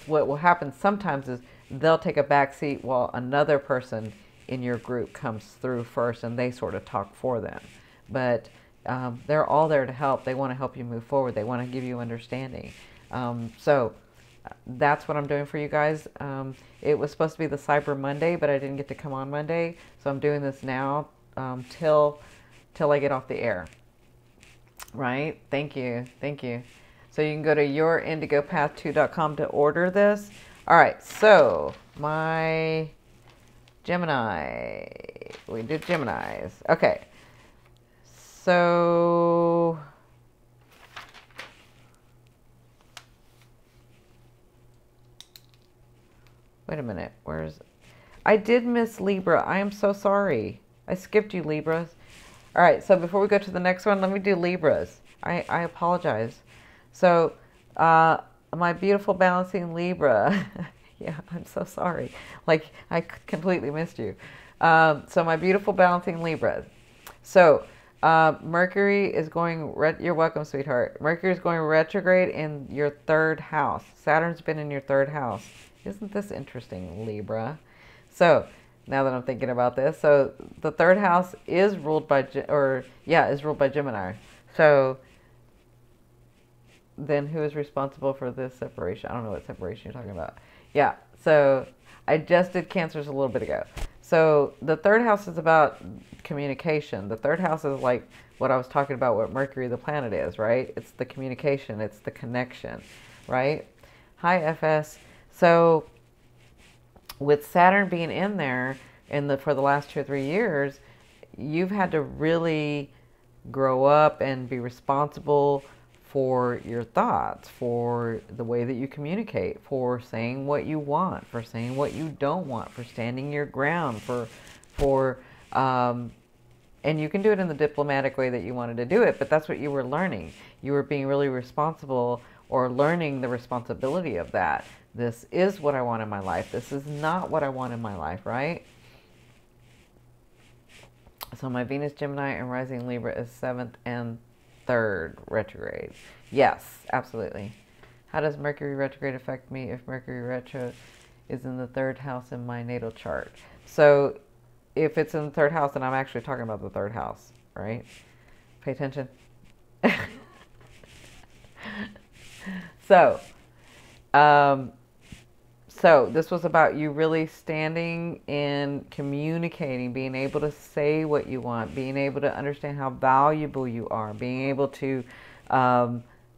what will happen sometimes is they'll take a back seat while another person in your group comes through first, and they sort of talk for them. But they're all there to help. They want to help you move forward. They want to give you understanding. So that's what I'm doing for you guys. It was supposed to be the Cyber Monday, but I didn't get to come on Monday. So I'm doing this now till I get off the air. Right? Thank you. Thank you. So you can go to yourindigopath2.com to order this. All right. So my Gemini. We did Geminis. Okay. So wait a minute. I did miss Libra. I am so sorry. I skipped you, Libras. All right. So before we go to the next one, let me do Libras. I apologize. So my beautiful balancing Libra. Yeah, I'm so sorry. Like, I completely missed you. So my beautiful balancing Libra. So Mercury is going, you're welcome, sweetheart. Mercury is going retrograde in your third house. Saturn's been in your third house. Isn't this interesting, Libra? So now that I'm thinking about this, so the third house is ruled by, is ruled by Gemini. So then who is responsible for this separation? I don't know what separation you're talking about. Yeah, so I just did Cancers a little bit ago. So the third house is about communication. The third house is like what I was talking about, what Mercury, the planet, is, right? It's the communication. It's the connection, right? Hi, FS. So with Saturn being in there for the last 2 or 3 years, you've had to really grow up and be responsible for your thoughts, for the way that you communicate, for saying what you want, for saying what you don't want, for standing your ground, and you can do it in the diplomatic way that you wanted to do it, but that's what you were learning. You were being really responsible, or learning the responsibility of that. This is what I want in my life. This is not what I want in my life, right? So my Venus, Gemini, and rising Libra is 7th and 3rd retrograde. Yes, absolutely. How does Mercury retrograde affect me if Mercury retro is in the 3rd house in my natal chart? So if it's in the 3rd house, then I'm actually talking about the 3rd house, right? Pay attention. So this was about you really standing and communicating, being able to say what you want, being able to understand how valuable you are, being able to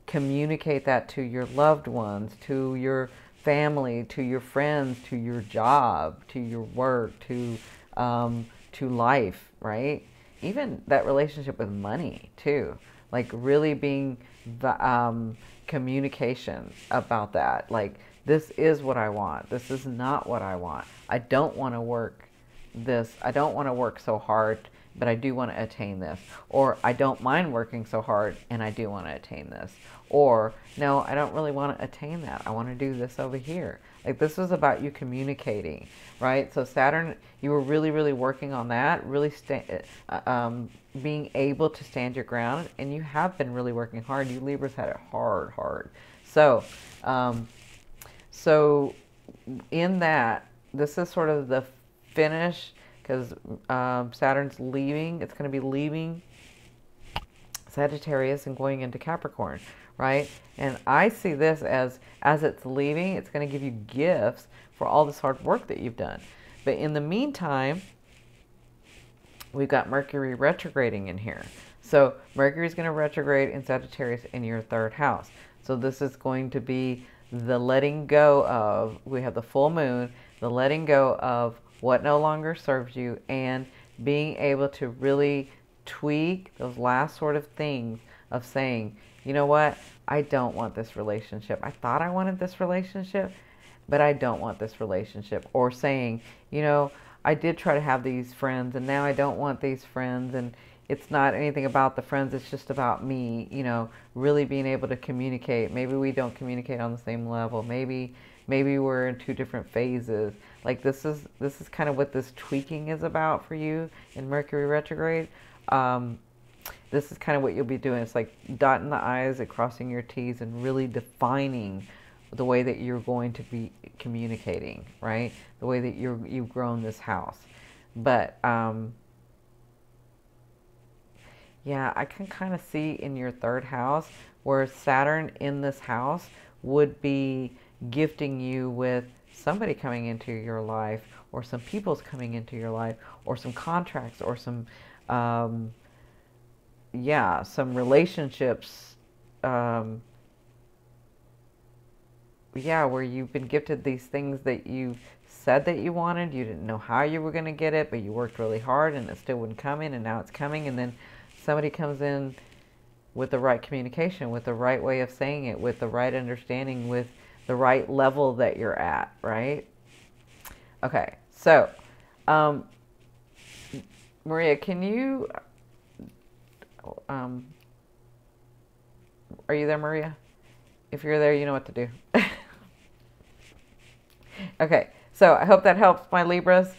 communicate that to your loved ones, to your family, to your friends, to your job, to your work, to life, right? Even that relationship with money too, like really being communication about that. Like, this is what I want. This is not what I want. I don't want to work this. I don't want to work so hard, but I do want to attain this. Or I don't mind working so hard, and I do want to attain this. Or, no, I don't really want to attain that. I want to do this over here. Like, this was about you communicating, right? So Saturn, you were really, really working on that, really being able to stand your ground, and you have been really working hard. You Libras had it hard. So, so in that, this is sort of the finish, because Saturn's leaving. It's going to be leaving Sagittarius and going into Capricorn, right? And I see this as it's leaving, it's going to give you gifts for all this hard work that you've done. But in the meantime, we've got Mercury retrograding in here. So Mercury's going to retrograde in Sagittarius in your 3rd house. So this is going to be the letting go of, we have the full moon, the letting go of what no longer serves you, and being able to really tweak those last sort of things of saying, you know what, I don't want this relationship. I thought I wanted this relationship, but I don't want this relationship. Or saying, you know, I did try to have these friends, and now I don't want these friends, and it's not anything about the friends, it's just about me, you know, really being able to communicate. Maybe we don't communicate on the same level. Maybe we're in 2 different phases. Like, this is kind of what this tweaking is about for you in Mercury retrograde. this is kind of what you'll be doing. It's like dotting the I's and crossing your T's and really defining the way that you're going to be communicating, right? The way that you've grown this house. But yeah, I can kind of see in your third house where Saturn in this house would be gifting you with somebody coming into your life, or some people's coming into your life, or some contracts, or some yeah, some relationships, yeah, where you've been gifted these things that you said that you wanted. You didn't know how you were going to get it, but you worked really hard and it still wouldn't come in, and now it's coming. And then somebody comes in with the right communication, with the right way of saying it, with the right understanding, with the right level that you're at, right? Okay, so Maria, can you, are you there, Maria? If you're there, you know what to do. Okay, so I hope that helps, my Libras.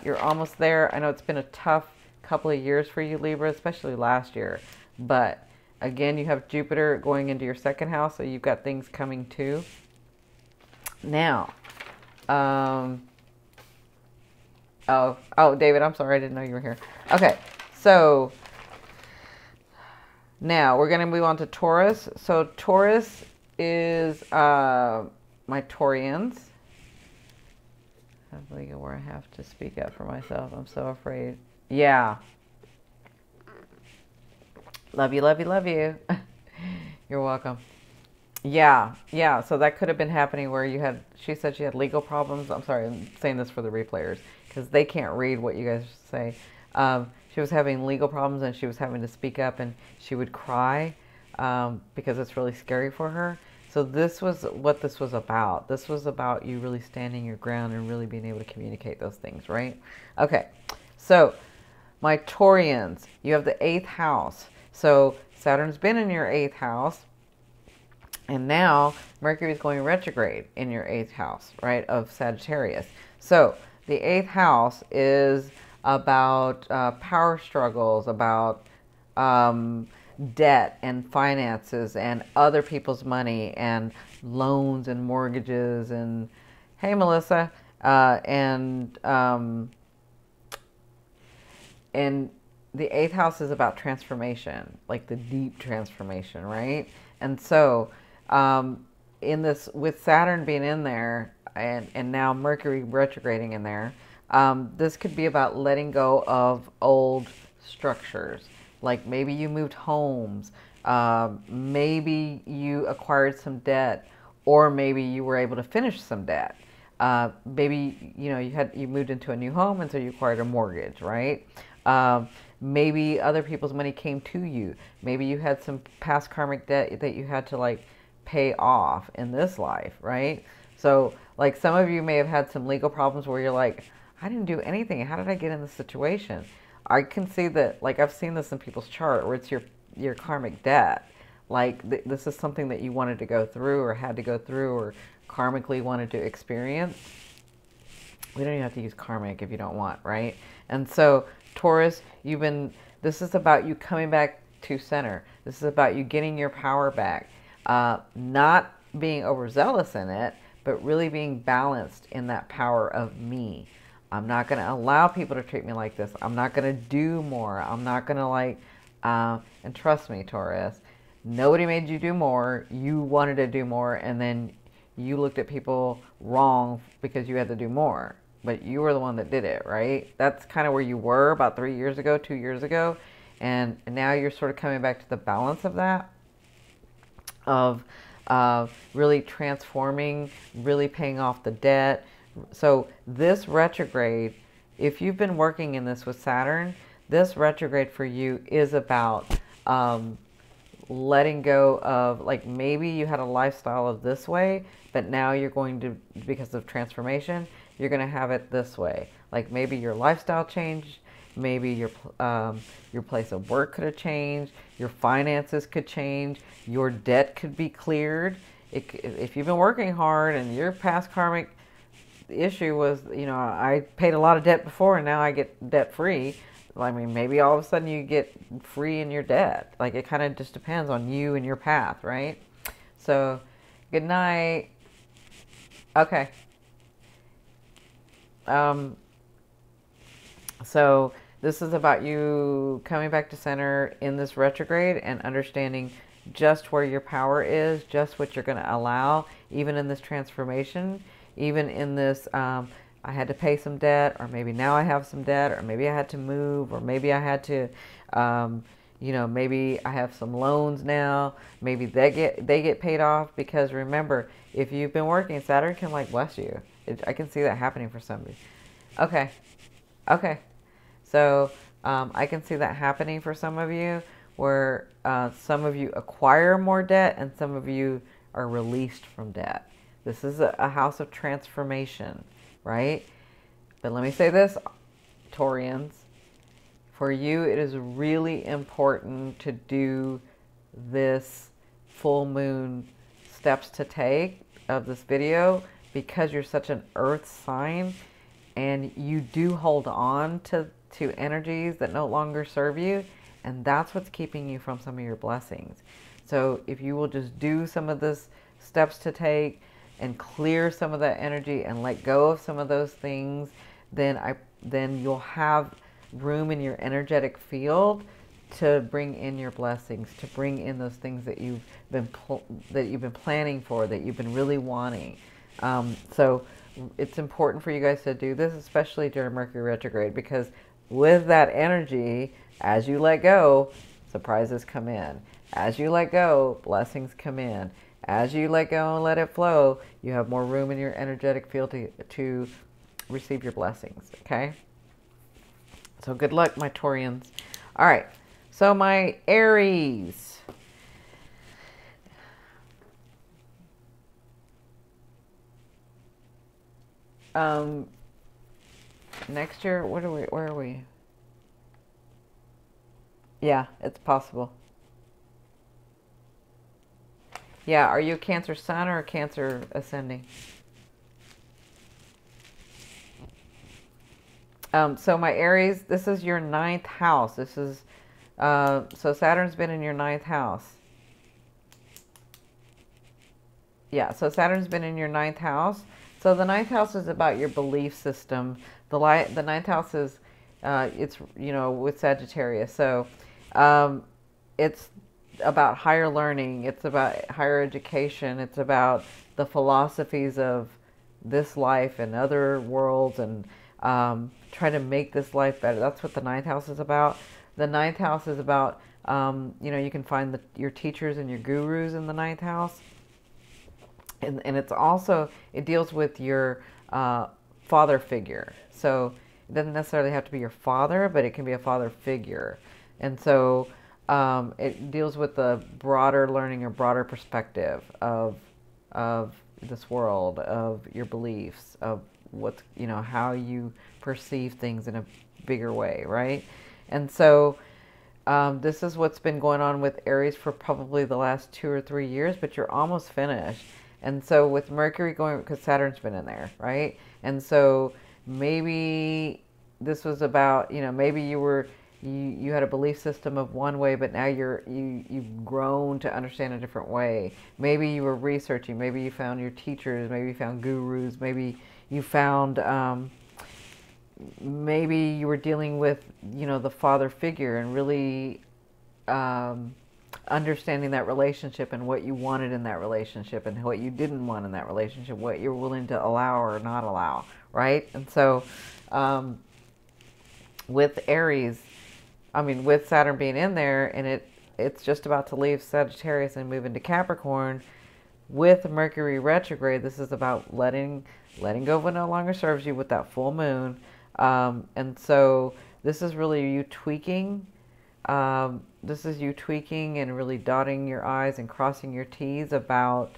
You're almost there. I know it's been a tough couple of years for you, Libra, especially last year. But again, you have Jupiter going into your second house, so you've got things coming too. Now, oh, David, I'm sorry, I didn't know you were here. Okay, so now we're going to move on to Taurus. So Taurus is my Taurians. I think where I have to speak up for myself. I'm so afraid. Yeah. Love you, love you, love you. You're welcome. Yeah, yeah. So that could have been happening where you had, she said she had legal problems. I'm sorry, I'm saying this for the replayers because they can't read what you guys say. She was having legal problems and she was having to speak up, and she would cry because it's really scary for her. So this was what this was about. This was about you really standing your ground and really being able to communicate those things, right? Okay, so my Taurians, you have the 8th house. So Saturn's been in your 8th house, and now Mercury is going retrograde in your 8th house, right, of Sagittarius. So the 8th house is about power struggles, about debt and finances and other people's money and loans and mortgages and, hey, Melissa, and the 8th house is about transformation, like the deep transformation, right? And so in this, with Saturn being in there and now Mercury retrograding in there, this could be about letting go of old structures. Like maybe you moved homes, maybe you acquired some debt, or maybe you were able to finish some debt. Maybe, you know, you moved into a new home and so you acquired a mortgage, right? Maybe other people's money came to you. Maybe you had some past karmic debt that you had to like pay off in this life, right? So like some of you may have had some legal problems where you're like, I didn't do anything. How did I get in this situation? I can see that, like I've seen this in people's chart where it's your karmic debt. Like this is something that you wanted to go through or had to go through or karmically wanted to experience. We don't even have to use karmic if you don't want, right? And so Taurus, this is about you coming back to center. This is about you getting your power back. Not being overzealous in it, but really being balanced in that power of me. I'm not going to allow people to treat me like this. I'm not going to do more. I'm not going to like, and trust me, Taurus, nobody made you do more. You wanted to do more, and then you looked at people wrong because you had to do more. But you were the one that did it, right? That's kind of where you were about 3 years ago, 2 years ago. And now you're sort of coming back to the balance of that, of really transforming, really paying off the debt. So this retrograde, if you've been working in this with Saturn, this retrograde for you is about letting go of, like maybe you had a lifestyle of this way, but now you're going to, because of transformation, you're going to have it this way. Like maybe your lifestyle changed, maybe your place of work could have changed, your finances could change, your debt could be cleared. If you've been working hard and your past karmic issue was, you know, I paid a lot of debt before and now I get debt free, I mean, maybe all of a sudden you get free in your debt. Like, it kind of just depends on you and your path, right? So, good night. Okay. So this is about you coming back to center in this retrograde and understanding just where your power is, just what you're going to allow, even in this transformation, even in this, I had to pay some debt, or maybe now I have some debt, or maybe I had to move, or maybe I had to, maybe I have some loans now. Maybe they get paid off, because remember, if you've been working, Saturn can like bless you. I can see that happening for somebody. Okay. Okay. So I can see that happening for some of you, where some of you acquire more debt and some of you are released from debt. This is a house of transformation, right? But let me say this, Taurians, for you it is really important to do this full moon steps to take of this video, because you're such an earth sign and you do hold on to energies that no longer serve you, and that's what's keeping you from some of your blessings. So if you will just do some of this steps to take and clear some of that energy and let go of some of those things, then you'll have room in your energetic field to bring in your blessings, to bring in those things that you've been planning for, that you've been really wanting. So it's important for you guys to do this, especially during Mercury retrograde, because with that energy, as you let go, surprises come in. As you let go, blessings come in. As you let go and let it flow, you have more room in your energetic field to receive your blessings, okay? So good luck, my Taurians. All right, so my Aries. Next year, where are we? Yeah, it's possible. Yeah, are you a Cancer Sun or a Cancer Ascending? So my Aries, this is your 9th house. This is, so Saturn's been in your 9th house. Yeah, so Saturn's been in your 9th house. So the 9th house is about your belief system. The 9th house is, it's, with Sagittarius. So it's about higher learning. It's about higher education. It's about the philosophies of this life and other worlds, and trying to make this life better. That's what the 9th house is about. The 9th house is about, you can find your teachers and your gurus in the 9th house. And it's also, it deals with your father figure. So it doesn't necessarily have to be your father, but it can be a father figure. And so it deals with the broader learning or broader perspective of this world, of your beliefs, of what's, how you perceive things in a bigger way, right? And so this is what's been going on with Aries for probably the last 2 or 3 years, but you're almost finished. And so with Mercury going, because Saturn's been in there, right? And so maybe this was about, maybe you had a belief system of one way, but now you've grown to understand a different way. Maybe you were researching, maybe you found your teachers, maybe you found gurus, maybe you found, maybe you were dealing with, the father figure, and really understanding that relationship and what you wanted in that relationship and what you didn't want in that relationship, what you're willing to allow or not allow, right? And so with Aries, with Saturn being in there, and it's just about to leave Sagittarius and move into Capricorn, with Mercury retrograde, this is about letting go of what no longer serves you with that full moon. And so this is really you tweaking. This is you tweaking and really dotting your I's and crossing your T's about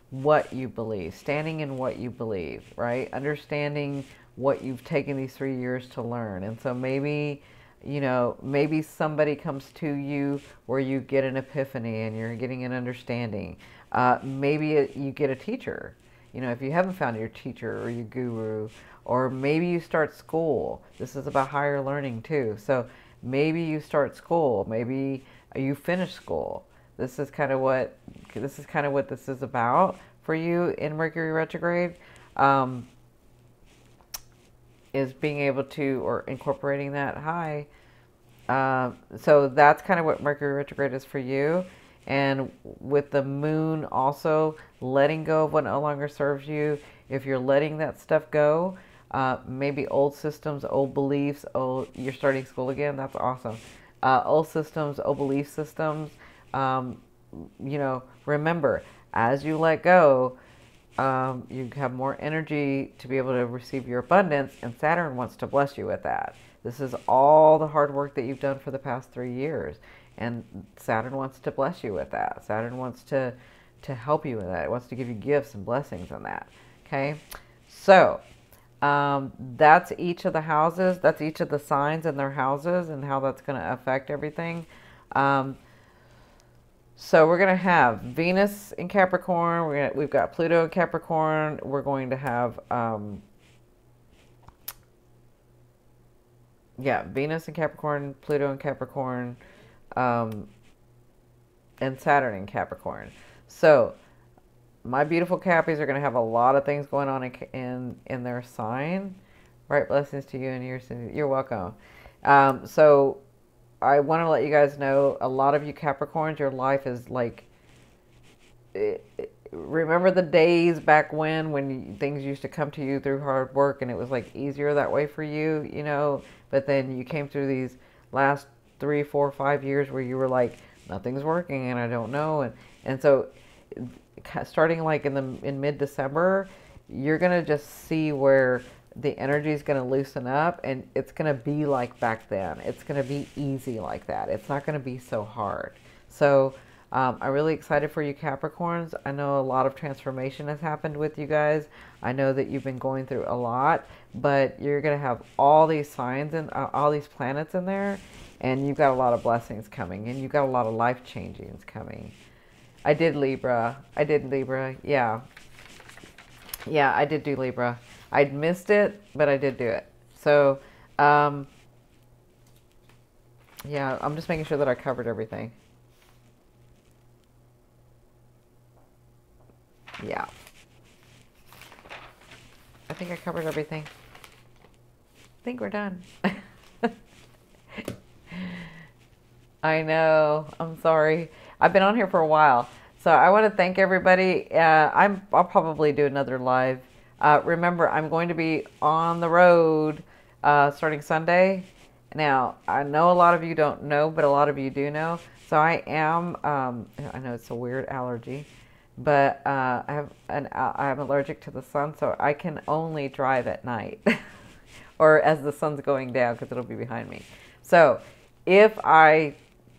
what you believe, standing in what you believe, right? Understanding what you've taken these 3 years to learn. And so maybe, maybe somebody comes to you where you get an epiphany and you're getting an understanding. Maybe you get a teacher. You know, if you haven't found your teacher or your guru, or maybe you start school. This is about higher learning too. So maybe you start school. Maybe you finish school. This is kind of what this is about for you in Mercury retrograde. Is being able to, or incorporating that high. So that's kind of what Mercury retrograde is for you. And with the moon also letting go of what no longer serves you, if you're letting that stuff go, maybe old systems, old beliefs, you're starting school again, that's awesome. Old systems, old belief systems, you know, remember, as you let go, you have more energy to be able to receive your abundance, and Saturn wants to bless you with that. This is all the hard work that you've done for the past 3 years, and Saturn wants to bless you with that. Saturn wants to help you with that. It wants to give you gifts and blessings in that. Okay, so that's each of the houses. That's each of the signs in their houses and how that's going to affect everything. So we're going to have Venus in Capricorn. We've got Pluto in Capricorn. We're going to have, Venus in Capricorn, Pluto in Capricorn, and Saturn in Capricorn. So my beautiful Cappies are going to have a lot of things going on in their sign. Right, blessings to you and yours. You're welcome. So I want to let you guys know, a lot of you Capricorns, your life is like, remember the days back when things used to come to you through hard work and it was like easier that way for you, you know, but then you came through these last 3, 4, 5 years where you were like, nothing's working and I don't know. And so starting like in mid-December, you're going to just see where the energy is going to loosen up, and it's going to be like back then. It's going to be easy like that. It's not going to be so hard. So I'm really excited for you Capricorns. I know a lot of transformation has happened with you guys. I know that you've been going through a lot, but you're going to have all these signs and all these planets in there, and you've got a lot of blessings coming, and you've got a lot of life changings coming. I did Libra. Yeah. Yeah, I did do Libra. I'd missed it, but I did do it. So, yeah, I'm just making sure that I covered everything. Yeah. I think I covered everything. I think we're done. I know. I'm sorry. I've been on here for a while. So I want to thank everybody. I'll probably do another live. Remember, I'm going to be on the road starting Sunday. Now, I know a lot of you don't know, but a lot of you do know. So I am, I know it's a weird allergy, but I'm allergic to the sun, so I can only drive at night or as the sun's going down, because it'll be behind me. So if I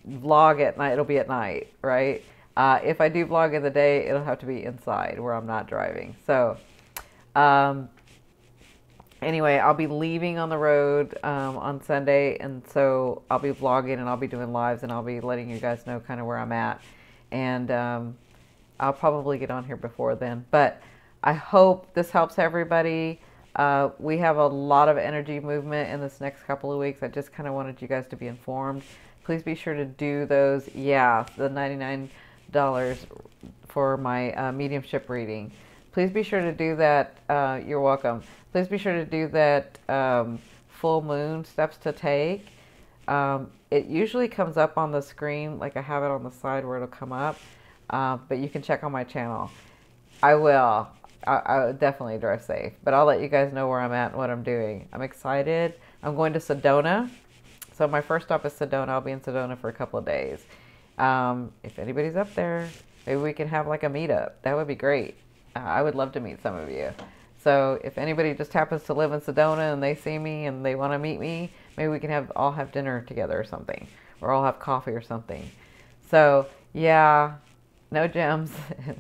vlog at night, it'll be at night, right? If I do vlog in the day, it'll have to be inside where I'm not driving. So anyway, I'll be leaving on the road on Sunday, and so I'll be vlogging and I'll be doing lives and I'll be letting you guys know kind of where I'm at. And I'll probably get on here before then. But I hope this helps everybody. We have a lot of energy movement in this next couple of weeks. I just kind of wanted you guys to be informed. Please be sure to do those. Yeah, the $99 for my mediumship reading. Please be sure to do that. You're welcome. Please be sure to do that full moon steps to take. It usually comes up on the screen, like I have it on the side where it'll come up, but you can check on my channel. I will. I would definitely drive safe, but I'll let you guys know where I'm at and what I'm doing. I'm excited. I'm going to Sedona. So my first stop is Sedona. I'll be in Sedona for a couple of days. If anybody's up there, maybe we can have like a meetup. That would be great. I would love to meet some of you. So if anybody just happens to live in Sedona and they see me and they want to meet me, maybe we can all have dinner together or something, or all have coffee or something. So yeah, no gems,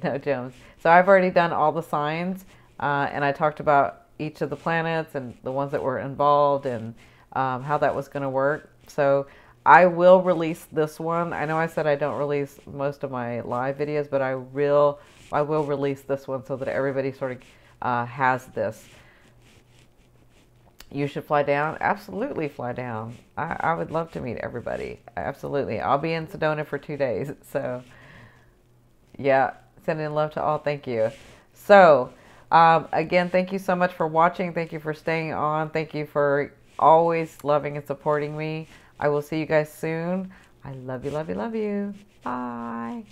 no gems. So I've already done all the signs, and I talked about each of the planets and the ones that were involved and how that was going to work. So I will release this one. I know I said I don't release most of my live videos, but I will I will release this one so that everybody sort of has this. You should fly down? Absolutely fly down. I would love to meet everybody. Absolutely. I'll be in Sedona for 2 days. So, yeah, sending love to all. Thank you. So, again, thank you so much for watching. Thank you for staying on. Thank you for always loving and supporting me. I will see you guys soon. I love you, love you, love you. Bye.